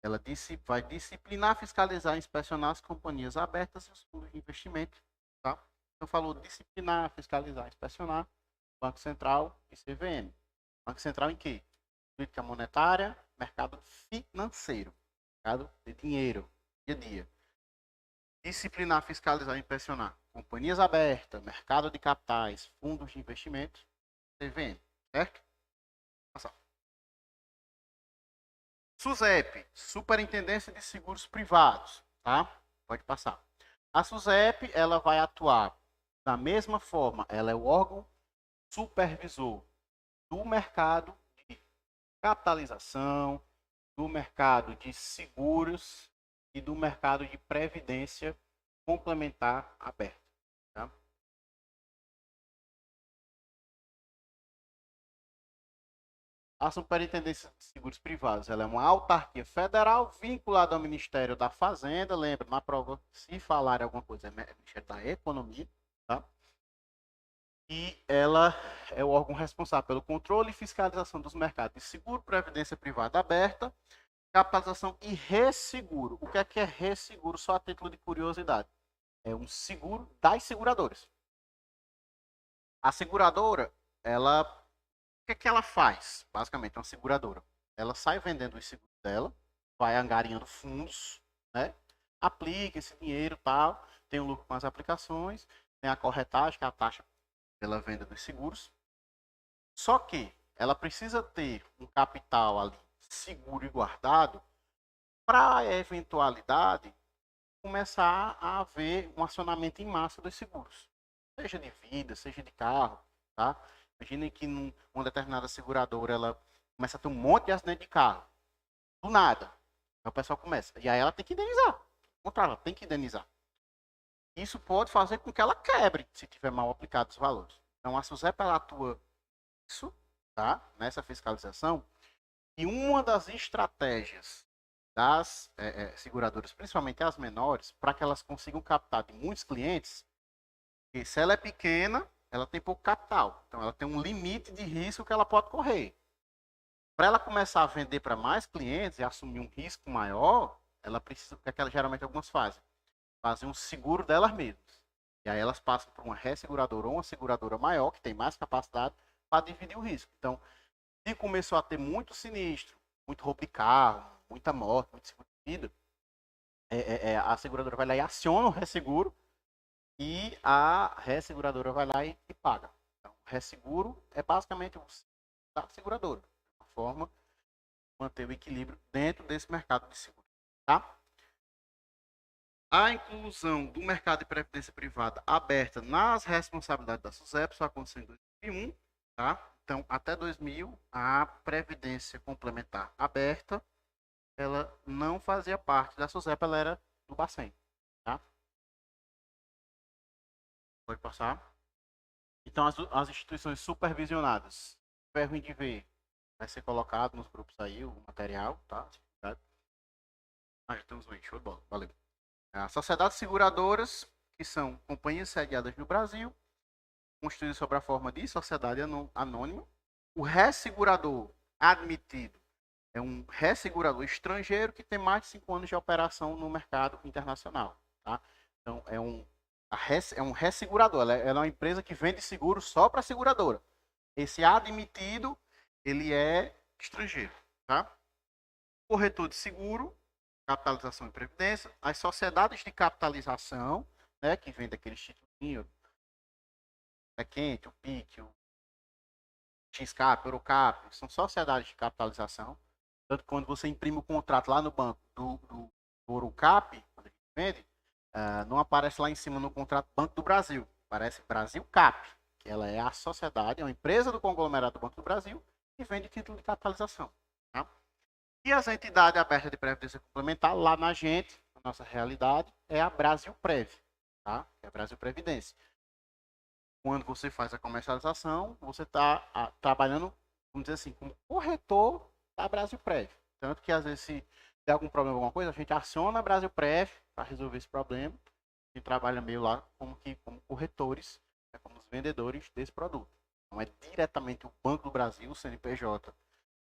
Ela disse, vai disciplinar, fiscalizar, inspecionar as companhias abertas e os fundos de investimento. Tá? Então falou disciplinar, fiscalizar, inspecionar, Banco Central e CVM. Banco Central em quê? Política monetária, mercado financeiro, mercado de dinheiro, dia a dia. Disciplinar, fiscalizar e inspecionar companhias abertas, mercado de capitais, fundos de investimento, CVM. certo? Passar. SUSEP, Superintendência de Seguros Privados, tá? Pode passar. A SUSEP, ela vai atuar da mesma forma, ela é o órgão supervisor do mercado de capitalização, do mercado de seguros e do mercado de previdência complementar aberto. Tá? A Superintendência de Seguros Privados ela é uma autarquia federal vinculada ao Ministério da Fazenda. Lembra, na prova, se falar alguma coisa, é Ministério da Economia. Tá? E ela é o órgão responsável pelo controle e fiscalização dos mercados de seguro, previdência privada aberta, capitalização e resseguro. O que é resseguro? Só a título de curiosidade. É um seguro das seguradoras. A seguradora, ela, o que ela faz? Basicamente, uma seguradora. Ela sai vendendo os seguros dela, vai angariando fundos, né? Aplica esse dinheiro, tal, tem um lucro com as aplicações, tem a corretagem, que é a taxa pela venda dos seguros. Só que ela precisa ter um capital ali seguro e guardado para a eventualidade começar a haver um acionamento em massa dos seguros, seja de vida, seja de carro, tá? Imaginem que numa determinada seguradora ela começa a ter um monte de acidente de carro, do nada. Aí o pessoal começa, e aí ela tem que indenizar. Ela tem que indenizar. Isso pode fazer com que ela quebre, se tiver mal aplicados os valores. Então a SUSEP ela atua isso, tá? Nessa fiscalização. E uma das estratégias das seguradoras, principalmente as menores, para que elas consigam captar de muitos clientes, que se ela é pequena, ela tem pouco capital. Então ela tem um limite de risco que ela pode correr. Para ela começar a vender para mais clientes e assumir um risco maior, ela precisa, o que ela geralmente algumas fazem? Fazem um seguro delas mesmas. E aí elas passam por uma resseguradora ou uma seguradora maior, que tem mais capacidade, para dividir o risco. Então, se começou a ter muito sinistro, muito roubo de carro, muita morte, muito seguro de vida, a seguradora vai lá e aciona o resseguro e a resseguradora vai lá e paga. Então, o resseguro é basicamente o da seguradora, uma forma de manter o equilíbrio dentro desse mercado de seguro. Tá? A inclusão do mercado de previdência privada aberta nas responsabilidades da SUSEP só aconteceu em 2001, tá? Então, até 2000, a previdência complementar aberta, ela não fazia parte da SUSEP, ela era do Bacen, tá? Pode passar. Então, as instituições supervisionadas, ferro de ver, vai ser colocado nos grupos aí o material, tá? Ah, já temos um show de bola, valeu. As sociedades seguradoras, que são companhias sediadas no Brasil, constituídas sob a forma de sociedade anônima. O ressegurador admitido é um ressegurador estrangeiro que tem mais de 5 anos de operação no mercado internacional. Tá? Então, é um ressegurador. Ela é uma empresa que vende seguro só para a seguradora. Esse admitido, ele é estrangeiro. Tá? Corretor de seguro, capitalização e previdência. As sociedades de capitalização, né, que vende aquele institutinho, quente, o PIC, o XCAP, Eurocap, são sociedades de capitalização. Tanto que quando você imprime o contrato lá no banco do Eurocap, quando a gente vende, não aparece lá em cima no contrato Banco do Brasil. Aparece Brasil Cap, que ela é a sociedade, é uma empresa do conglomerado do Banco do Brasil que vende título de capitalização. Tá? E as entidades abertas de previdência complementar, lá na gente, a nossa realidade, é a Brasil Prev, tá? É a Brasil Previdência. Quando você faz a comercialização, você está trabalhando, vamos dizer assim, como corretor da Brasil Prev. Tanto que, às vezes, se der algum problema, alguma coisa, a gente aciona a Brasil Prev para resolver esse problema e trabalha meio lá como corretores, como os vendedores desse produto. Não é diretamente o Banco do Brasil, o CNPJ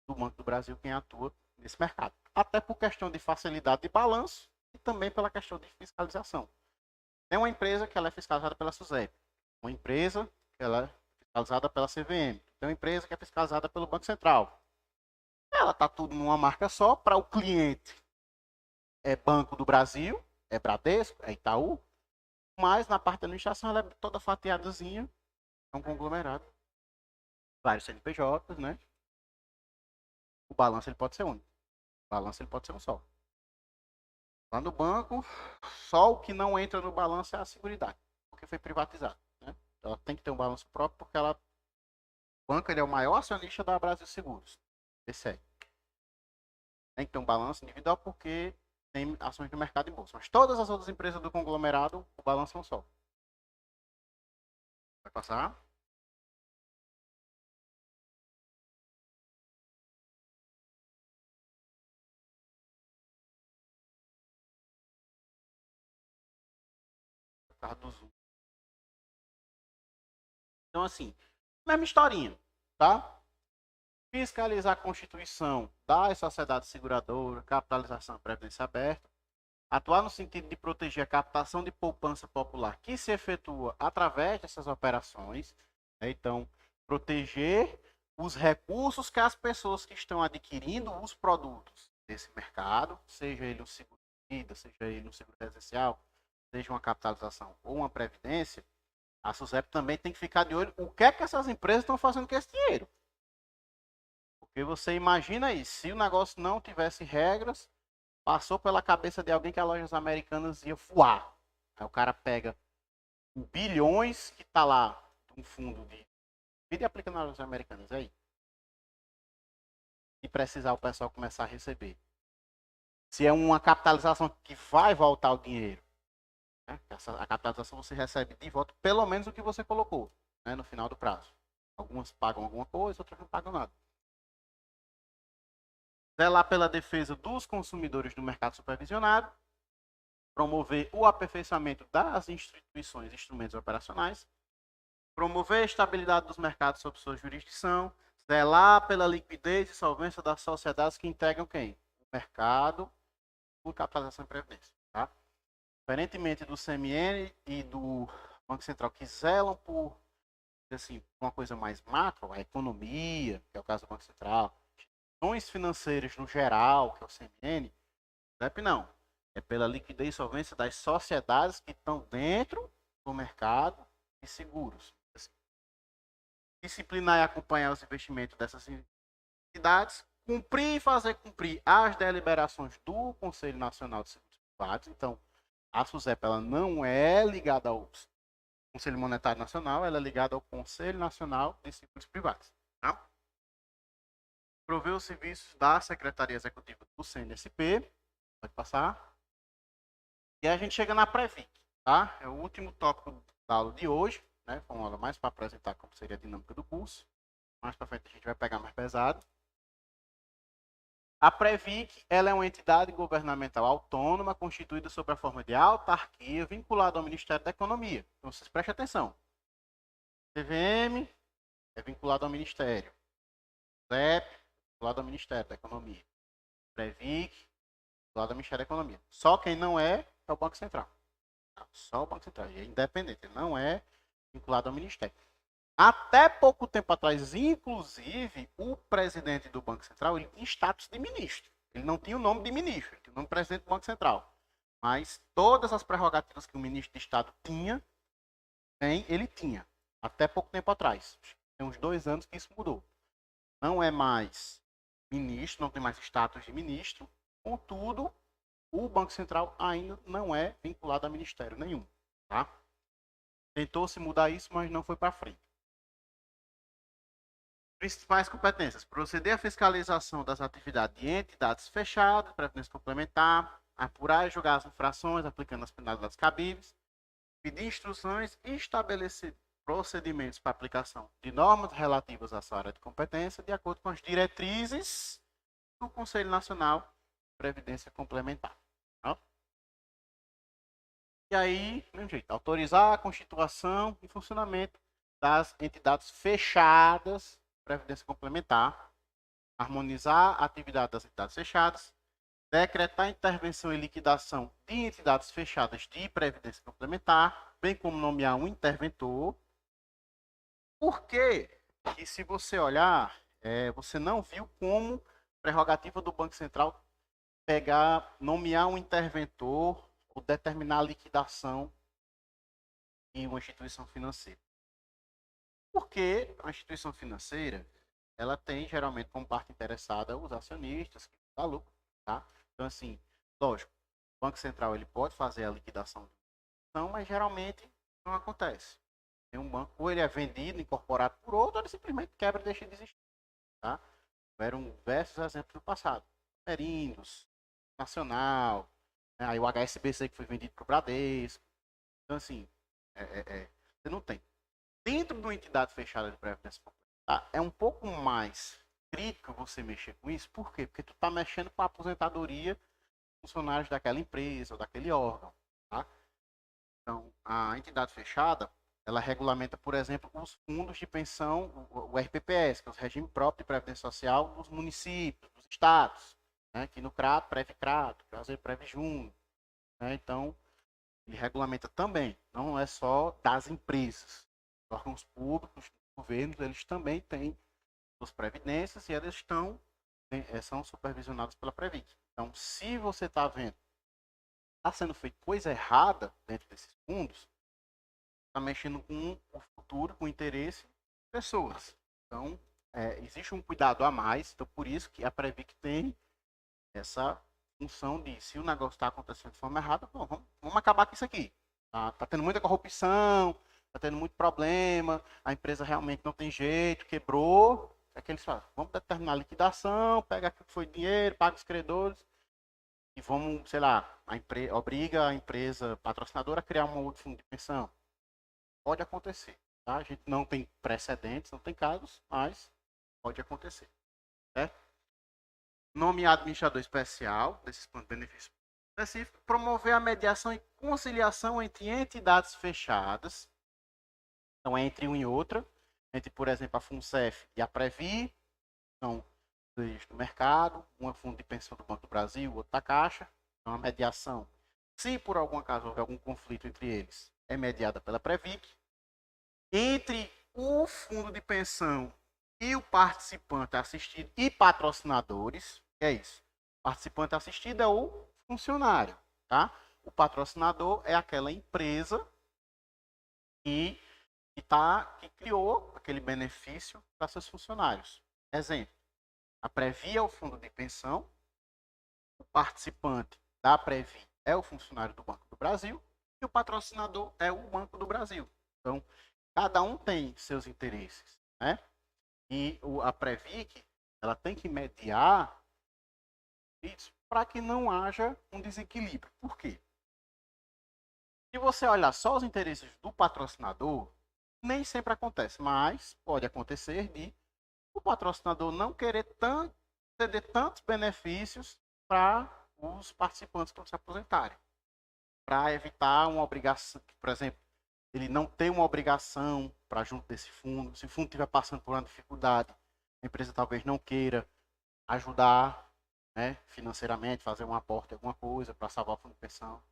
do Banco do Brasil, quem atua nesse mercado. Até por questão de facilidade de balanço e também pela questão de fiscalização. Tem uma empresa que ela é fiscalizada pela SUSEP, uma empresa que ela é fiscalizada pela CVM, tem uma empresa que é fiscalizada pelo Banco Central. Ela está tudo numa marca só, para o cliente é Banco do Brasil, é Bradesco, é Itaú, mas na parte da administração ela é toda fatiadazinha, é um conglomerado. vários CNPJs, né? O balanço ele pode ser único. O balanço ele pode ser um só. Lá no banco, só o que não entra no balanço é a seguridade, porque foi privatizado, né? Ela tem que ter um balanço próprio porque ela, o banco ele é o maior acionista da Brasil Seguros. BCE. Tem que ter um balanço individual porque tem ações no mercado em bolsa. Mas todas as outras empresas do conglomerado, o balanço é um só. Vai passar? Por causa do Zoom. Então, assim, mesma historinha, tá? Fiscalizar a Constituição das sociedades seguradoras, capitalização e previdência aberta, atuar no sentido de proteger a captação de poupança popular que se efetua através dessas operações, né? Então, proteger os recursos que as pessoas que estão adquirindo os produtos desse mercado, seja ele um seguro de vida, seja ele um seguro residencial, seja uma capitalização ou uma previdência, a SUSEP também tem que ficar de olho o que é que essas empresas estão fazendo com esse dinheiro. Porque você imagina aí, se o negócio não tivesse regras, passou pela cabeça de alguém que as lojas americanas ia voar. Aí o cara pega bilhões que tá lá um fundo de vida e aplica nas lojas americanas aí. E precisar o pessoal começar a receber. Se é uma capitalização que vai voltar o dinheiro, né? A capitalização você recebe de volta pelo menos o que você colocou, né? No final do prazo. Algumas pagam alguma coisa, outras não pagam nada. Zelar pela defesa dos consumidores no mercado supervisionado, promover o aperfeiçoamento das instituições e instrumentos operacionais, promover a estabilidade dos mercados sob sua jurisdição, zelar pela liquidez e solvência das sociedades que integram quem? O mercado, por capitalização e previdência. Tá? Diferentemente do CMN e do Banco Central, que zelam por assim, uma coisa mais macro, a economia, que é o caso do Banco Central, instituições financeiras no geral, que é o CMN, não. É pela liquidez e solvência das sociedades que estão dentro do mercado de seguros. Assim, disciplinar e acompanhar os investimentos dessas entidades, cumprir e fazer cumprir as deliberações do Conselho Nacional de Seguros Privados. Então, a SUSEP ela não é ligada ao Conselho Monetário Nacional, ela é ligada ao Conselho Nacional de Seguros Privados. Tá? Prover os serviços da Secretaria Executiva do CNSP. Pode passar. E a gente chega na Previc, tá? É o último tópico da aula de hoje, né? Foi uma aula mais para apresentar como seria a dinâmica do curso. Mais para frente a gente vai pegar mais pesado. A Previc, ela é uma entidade governamental autônoma constituída sob a forma de autarquia vinculada ao Ministério da Economia. Então vocês prestem atenção. CVM é vinculado ao Ministério. ZEP, vinculado ao Ministério da Economia. Previc, vinculado ao Ministério da Economia. Só quem não é o Banco Central. Só o Banco Central. Ele é independente, ele não é vinculado ao Ministério. Até pouco tempo atrás, inclusive, o presidente do Banco Central ele tinha status de ministro. Ele não tinha o nome de ministro, ele tinha o nome de presidente do Banco Central. Mas todas as prerrogativas que o ministro de Estado tinha, ele tinha. Até pouco tempo atrás. Tem uns 2 anos que isso mudou. Não é mais ministro, não tem mais status de ministro. Contudo, o Banco Central ainda não é vinculado a ministério nenhum. Tá? Tentou se mudar isso, mas não foi para frente. Principais competências: proceder à fiscalização das atividades de entidades fechadas, previdência complementar, apurar e julgar as infrações, aplicando as penalidades cabíveis, pedir instruções e estabelecer procedimentos para aplicação de normas relativas à sua área de competência, de acordo com as diretrizes do Conselho Nacional de Previdência Complementar. Tá? E aí, do mesmo jeito, autorizar a constituição e funcionamento das entidades fechadas previdência complementar, harmonizar a atividade das entidades fechadas, decretar intervenção e liquidação de entidades fechadas de previdência complementar, bem como nomear um interventor. Por quê? Que se você olhar, você não viu como prerrogativa do Banco Central pegar, nomear um interventor ou determinar a liquidação em uma instituição financeira. Porque a instituição financeira, ela tem geralmente como parte interessada os acionistas, que dá lucro, tá? Então, assim, lógico, o Banco Central ele pode fazer a liquidação, não, mas geralmente não acontece. Tem um banco, ou ele é vendido, incorporado por outro, ou ele simplesmente quebra e deixa de existir, tá? Tiveram diversos exemplos no passado. Merindos, Nacional, né? Aí o HSBC que foi vendido para o Bradesco. Então, assim, você não tem. Dentro de uma entidade fechada de previdência complementar, é um pouco mais crítico você mexer com isso. Por quê? Porque tu está mexendo com a aposentadoria dos funcionários daquela empresa ou daquele órgão. Tá? Então, a entidade fechada, ela regulamenta, por exemplo, os fundos de pensão, o RPPS, que é o regime próprio de previdência social dos municípios, dos estados, né? Aqui no CRAT, Prev-CRAT, Cruzeiro Prev-Júnior. Né? Então, ele regulamenta também, não é só das empresas. Os órgãos públicos, os governos, eles também têm suas previdências e eles são supervisionados pela Previc. Então, se você está vendo está sendo feita coisa errada dentro desses fundos, está mexendo com o futuro, com o interesse das pessoas. Então, existe um cuidado a mais. Então, por isso que a Previc tem essa função de, se o negócio está acontecendo de forma errada, bom, vamos acabar com isso aqui. Tá tendo muita corrupção, tá tendo muito problema, a empresa realmente não tem jeito, quebrou. O que é que eles fazem? Vamos determinar a liquidação, pega aquilo que foi dinheiro, paga os credores e vamos, sei lá, obriga a empresa patrocinadora a criar um outro fundo de pensão. Pode acontecer. Tá? A gente não tem precedentes, não tem casos, mas pode acontecer. Certo? Nomear administrador especial desses planos de benefício específico, promover a mediação e conciliação entre entidades fechadas, então entre uma e outra, entre, por exemplo, a FUNCEF e a Previ, são dois do mercado, uma fundo de pensão do Banco do Brasil, outra da Caixa, então a mediação, se por algum acaso houver algum conflito entre eles, é mediada pela Previc, entre o fundo de pensão e o participante assistido e patrocinadores, é isso. O participante assistido é o funcionário, tá? O patrocinador é aquela empresa que criou aquele benefício para seus funcionários. Exemplo, a Previ é o fundo de pensão, o participante da Previ é o funcionário do Banco do Brasil e o patrocinador é o Banco do Brasil. Então, cada um tem seus interesses, né? E a Previc, ela tem que mediar isso para que não haja um desequilíbrio. Por quê? Se você olhar só os interesses do patrocinador, nem sempre acontece, mas pode acontecer de o patrocinador não querer ceder tantos benefícios para os participantes quando se aposentarem. Para evitar uma obrigação, por exemplo, ele não tem uma obrigação para junto desse fundo. Se o fundo estiver passando por uma dificuldade, a empresa talvez não queira ajudar, né, financeiramente, fazer um aporte, alguma coisa para salvar o fundo de pensão.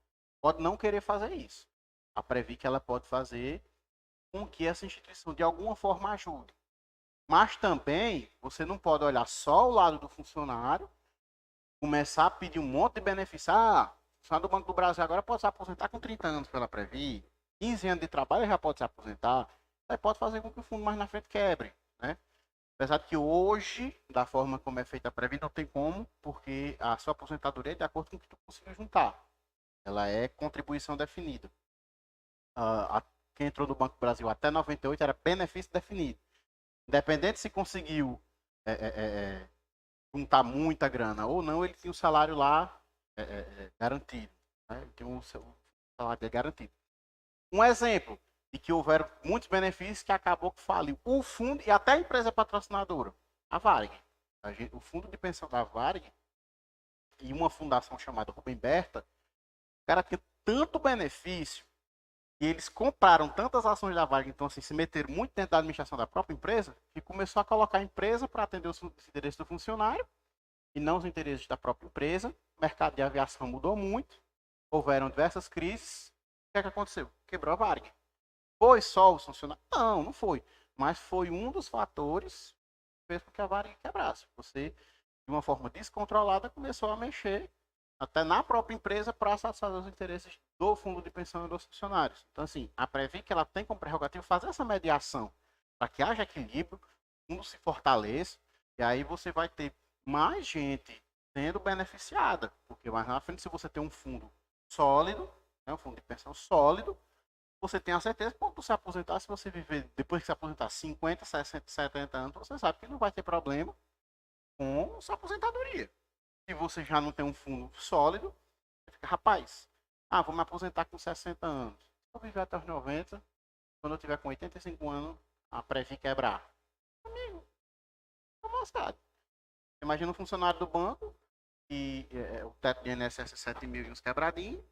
Pode não querer fazer isso. A Previc ela pode fazer com que essa instituição de alguma forma ajude. Mas também você não pode olhar só o lado do funcionário, começar a pedir um monte de benefício. Ah, o funcionário do Banco do Brasil agora pode se aposentar com 30 anos pela Previ, 15 anos de trabalho já pode se aposentar. Aí pode fazer com que o fundo mais na frente quebre, né? Apesar de que hoje, da forma como é feita a Previ, não tem como, porque a sua aposentadoria é de acordo com o que tu conseguiu juntar. Ela é contribuição definida. Quem entrou no Banco do Brasil até 98 era benefício definido. Independente se conseguiu juntar muita grana ou não, ele tinha o salário lá garantido. Né? Ele tinha o salário garantido. Um exemplo de que houveram muitos benefícios que acabou que faliu o fundo e até a empresa patrocinadora, a Varig. O fundo de pensão da Varig e uma fundação chamada Rubem Berta, o cara tinha tanto benefício e eles compraram tantas ações da Varig, então assim, se meteram muito dentro da administração da própria empresa, que começou a colocar a empresa para atender os interesses do funcionário e não os interesses da própria empresa. O mercado de aviação mudou muito, houveram diversas crises. O que aconteceu? Quebrou a Varig. Foi só os funcionários? Não, não foi. Mas foi um dos fatores que fez com que a Varig quebrasse. Você, de uma forma descontrolada, começou a mexer até na própria empresa para satisfazer os interesses do fundo de pensão e dos funcionários. Então, assim, a Previc ela tem como prerrogativa fazer essa mediação para que haja equilíbrio, o fundo se fortaleça, e aí você vai ter mais gente sendo beneficiada, porque mais na frente, se você tem um fundo sólido, né, um fundo de pensão sólido, você tem a certeza que quando você se aposentar, se você viver, depois que se aposentar 50, 60, 70 anos, você sabe que não vai ter problema com sua aposentadoria. Se você já não tem um fundo sólido, você fica, rapaz, vou me aposentar com 60 anos. Se eu viver até os 90, quando eu tiver com 85 anos, a Previ quebrar. Amigo, tô lascado. Imagina um funcionário do banco e o teto de INSS é 7 mil e uns quebradinhos.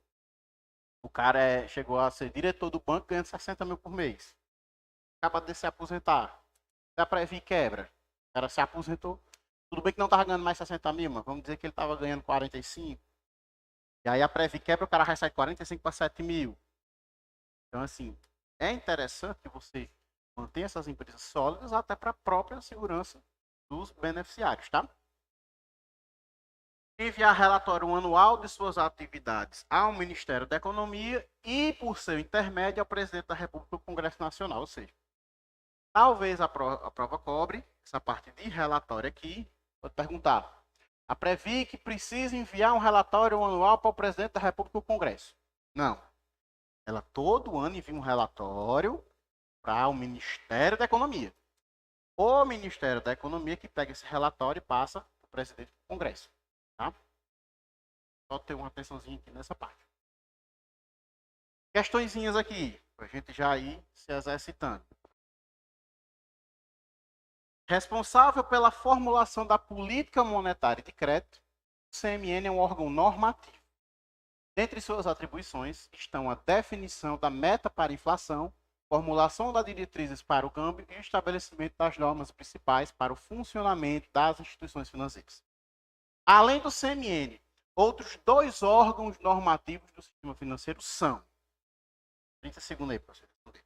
O cara chegou a ser diretor do banco ganhando 60 mil por mês. Acaba de se aposentar. A Previ quebra. O cara se aposentou. Tudo bem que não estava ganhando mais 60 mil, mas vamos dizer que ele estava ganhando 45. E aí a Previ quebra, o cara vai sair de 45 para 7 mil. Então, assim, é interessante que você mantenha essas empresas sólidas até para a própria segurança dos beneficiários, tá? Enviar relatório anual de suas atividades ao Ministério da Economia e, por seu intermédio, ao Presidente da República e ao Congresso Nacional. Ou seja, talvez a prova cobre essa parte de relatório aqui. Vou te perguntar. A Previc precisa enviar um relatório anual para o Presidente da República e o Congresso? Não. Ela todo ano envia um relatório para o Ministério da Economia. O Ministério da Economia que pega esse relatório e passa para o Presidente do Congresso. Tá? Só ter uma atençãozinha aqui nessa parte. Questõezinhas aqui, para a gente já ir se exercitando. Responsável pela formulação da política monetária de crédito, o CMN é um órgão normativo. Dentre suas atribuições estão a definição da meta para a inflação, formulação das diretrizes para o câmbio e o estabelecimento das normas principais para o funcionamento das instituições financeiras. Além do CMN, outros dois órgãos normativos do sistema financeiro são. 30 segundos aí para você responder.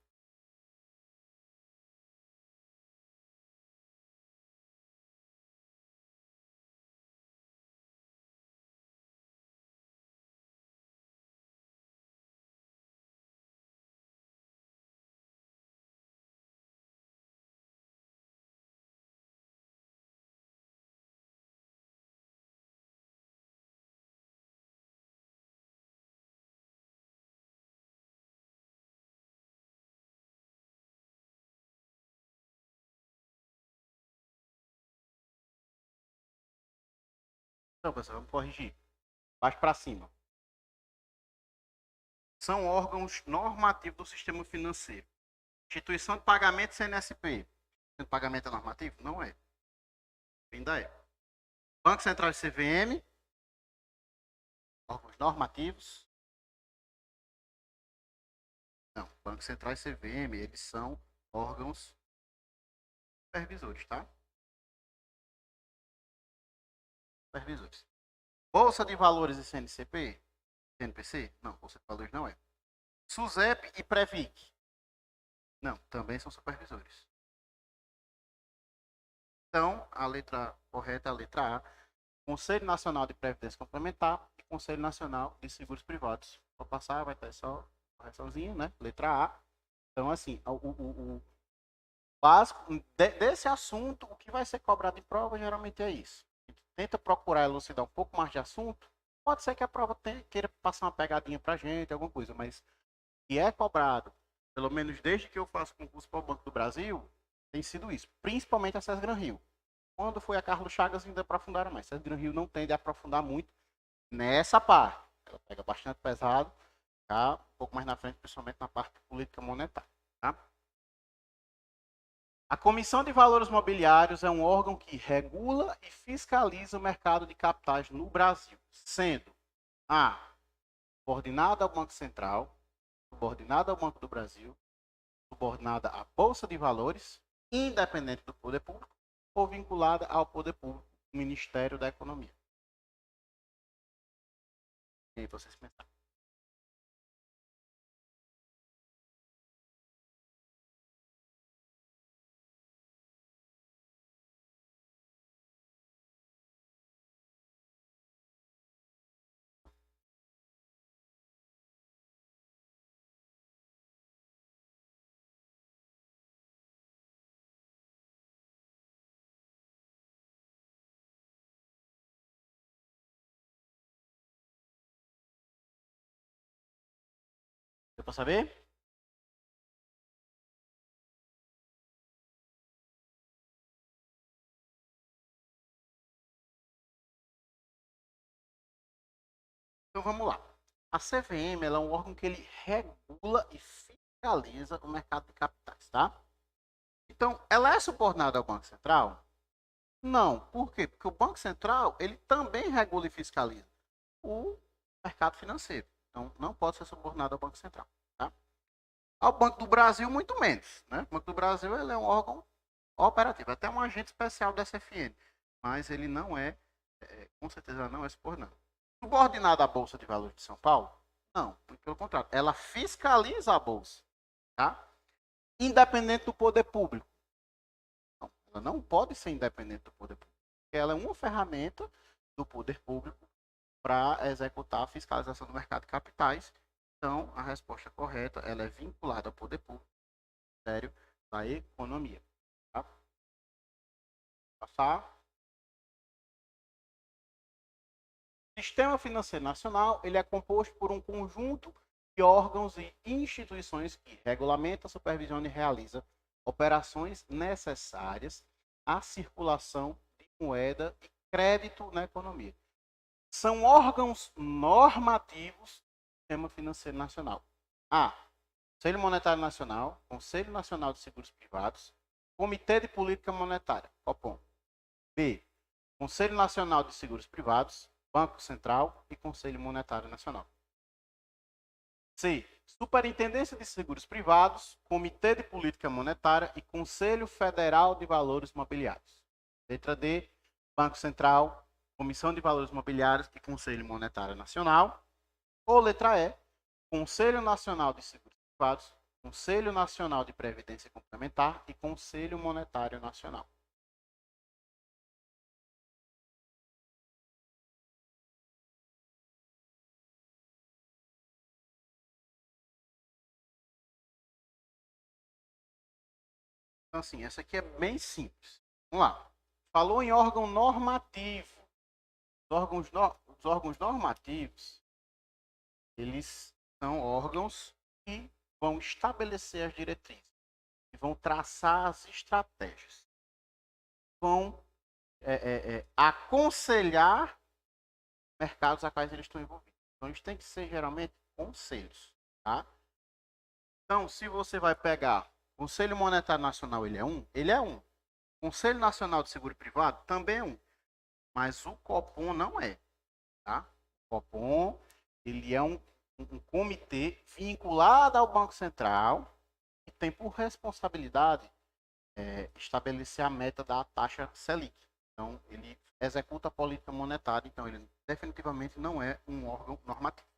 Então, pessoal, vamos corrigir. Baixo para cima. São órgãos normativos do sistema financeiro. Instituição de pagamento CNSP. O pagamento é normativo? Não é. Ainda é. Banco Central e CVM. Órgãos normativos. Não. Banco Central e CVM, eles são órgãos supervisores, tá? Supervisores. Bolsa de Valores e CNCP? CNPC? Não, Bolsa de Valores não é. SUSEP e Previc? Não, também são supervisores. Então, a letra correta é a letra A. Conselho Nacional de Previdência Complementar e Conselho Nacional de Seguros Privados. Vou passar, vai ter só correçãozinha, né? Letra A. Então, assim, o básico desse assunto, o que vai ser cobrado em prova geralmente é isso. A gente tenta procurar elucidar um pouco mais de assunto. Pode ser que a prova queira passar uma pegadinha pra gente, alguma coisa, mas que é cobrado, pelo menos desde que eu faço concurso para o Banco do Brasil, tem sido isso. Principalmente a César Gran Rio. Quando foi a Carlos Chagas, ainda aprofundaram mais. César Gran Rio não tende a aprofundar muito nessa parte. Ela pega bastante pesado, tá? Um pouco mais na frente, principalmente na parte política monetária. Tá? A Comissão de Valores Mobiliários é um órgão que regula e fiscaliza o mercado de capitais no Brasil, sendo a subordinada ao Banco Central, subordinada ao Banco do Brasil, subordinada à Bolsa de Valores, independente do poder público, ou vinculada ao poder público, Ministério da Economia. E aí vocês pensaram? Deu para saber? Então vamos lá. A CVM ela é um órgão que ele regula e fiscaliza o mercado de capitais, tá? Então, ela é subordinada ao Banco Central? Não. Por quê? Porque o Banco Central ele também regula e fiscaliza o mercado financeiro. Então, não pode ser subordinado ao Banco Central, tá? Ao Banco do Brasil, muito menos, né? O Banco do Brasil ele é um órgão operativo, até um agente especial da SFN, mas ele não é, com certeza não é subordinado. Subordinado à Bolsa de Valores de São Paulo? Não, muito pelo contrário. Ela fiscaliza a Bolsa, tá? Independente do poder público. Não, ela não pode ser independente do poder público. Ela é uma ferramenta do poder público para executar a fiscalização do mercado de capitais. Então, a resposta correta ela é vinculada ao poder público, Ministério da Economia. Tá? Passar. O Sistema Financeiro Nacional ele é composto por um conjunto de órgãos e instituições que regulamenta, supervisiona e realiza operações necessárias à circulação de moeda e crédito na economia. São órgãos normativos do Sistema Financeiro Nacional. A. Conselho Monetário Nacional, Conselho Nacional de Seguros Privados, Comitê de Política Monetária, COPOM. B. Conselho Nacional de Seguros Privados, Banco Central e Conselho Monetário Nacional. C. Superintendência de Seguros Privados, Comitê de Política Monetária e Conselho Federal de Valores Mobiliários. Letra D. Banco Central, Comissão de Valores Mobiliários e Conselho Monetário Nacional. Ou letra E. Conselho Nacional de Seguros Privados, Conselho Nacional de Previdência Complementar e Conselho Monetário Nacional. Então, assim, essa aqui é bem simples. Vamos lá. Falou em órgão normativo. Os órgãos normativos, eles são órgãos que vão estabelecer as diretrizes, que vão traçar as estratégias, vão aconselhar mercados a quais eles estão envolvidos. Então, eles têm que ser, geralmente, conselhos. Tá? Então, se você vai pegar o Conselho Monetário Nacional, ele é um? Ele é um. Conselho Nacional de Seguro Privado também é um. Mas o Copom não é. Tá? O Copom ele é um comitê vinculado ao Banco Central que tem por responsabilidade estabelecer a meta da taxa Selic. Então, ele executa a política monetária, então ele definitivamente não é um órgão normativo.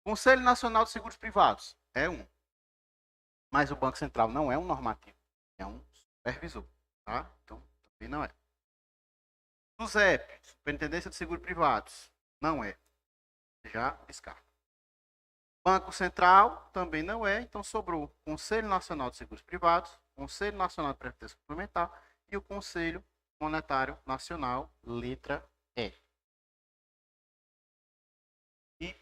Conselho Nacional de Seguros Privados é um. Mas o Banco Central não é um normativo, é um supervisor. Tá? Então, também não é. SUSEP, Superintendência de Seguros Privados, não é. Já descarta. Banco Central também não é, então sobrou Conselho Nacional de Seguros Privados, Conselho Nacional de Previdência Complementar e o Conselho Monetário Nacional, letra E. E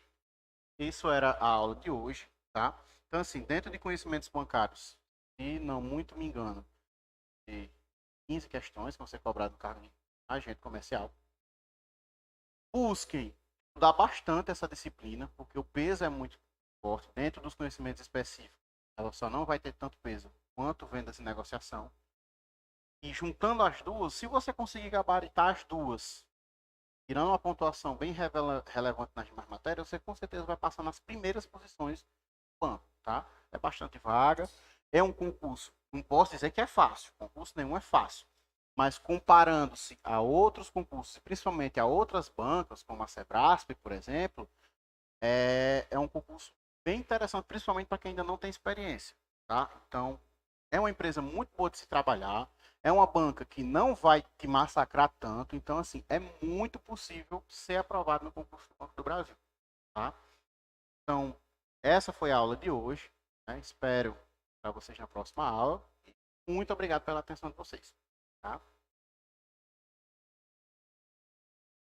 isso era a aula de hoje, tá? Então, assim, dentro de conhecimentos bancários, se não muito me engano, de 15 questões que vão ser cobradas no cargo de agente comercial. Busquem estudar bastante essa disciplina, porque o peso é muito forte. Dentro dos conhecimentos específicos, ela só não vai ter tanto peso quanto vendas e negociação. E juntando as duas, se você conseguir gabaritar as duas, tirando uma pontuação bem relevante nas demais matérias, você com certeza vai passar nas primeiras posições do banco, tá? É bastante vaga, é um concurso, não posso dizer que é fácil, concurso nenhum é fácil, mas comparando-se a outros concursos, principalmente a outras bancas, como a Sebrasp, por exemplo, é um concurso bem interessante, principalmente para quem ainda não tem experiência, tá? Então, é uma empresa muito boa de se trabalhar, é uma banca que não vai te massacrar tanto, então, assim, é muito possível ser aprovado no concurso do Banco do Brasil, tá? Então, essa foi a aula de hoje, né? Espero para vocês na próxima aula. Muito obrigado pela atenção de vocês, tá?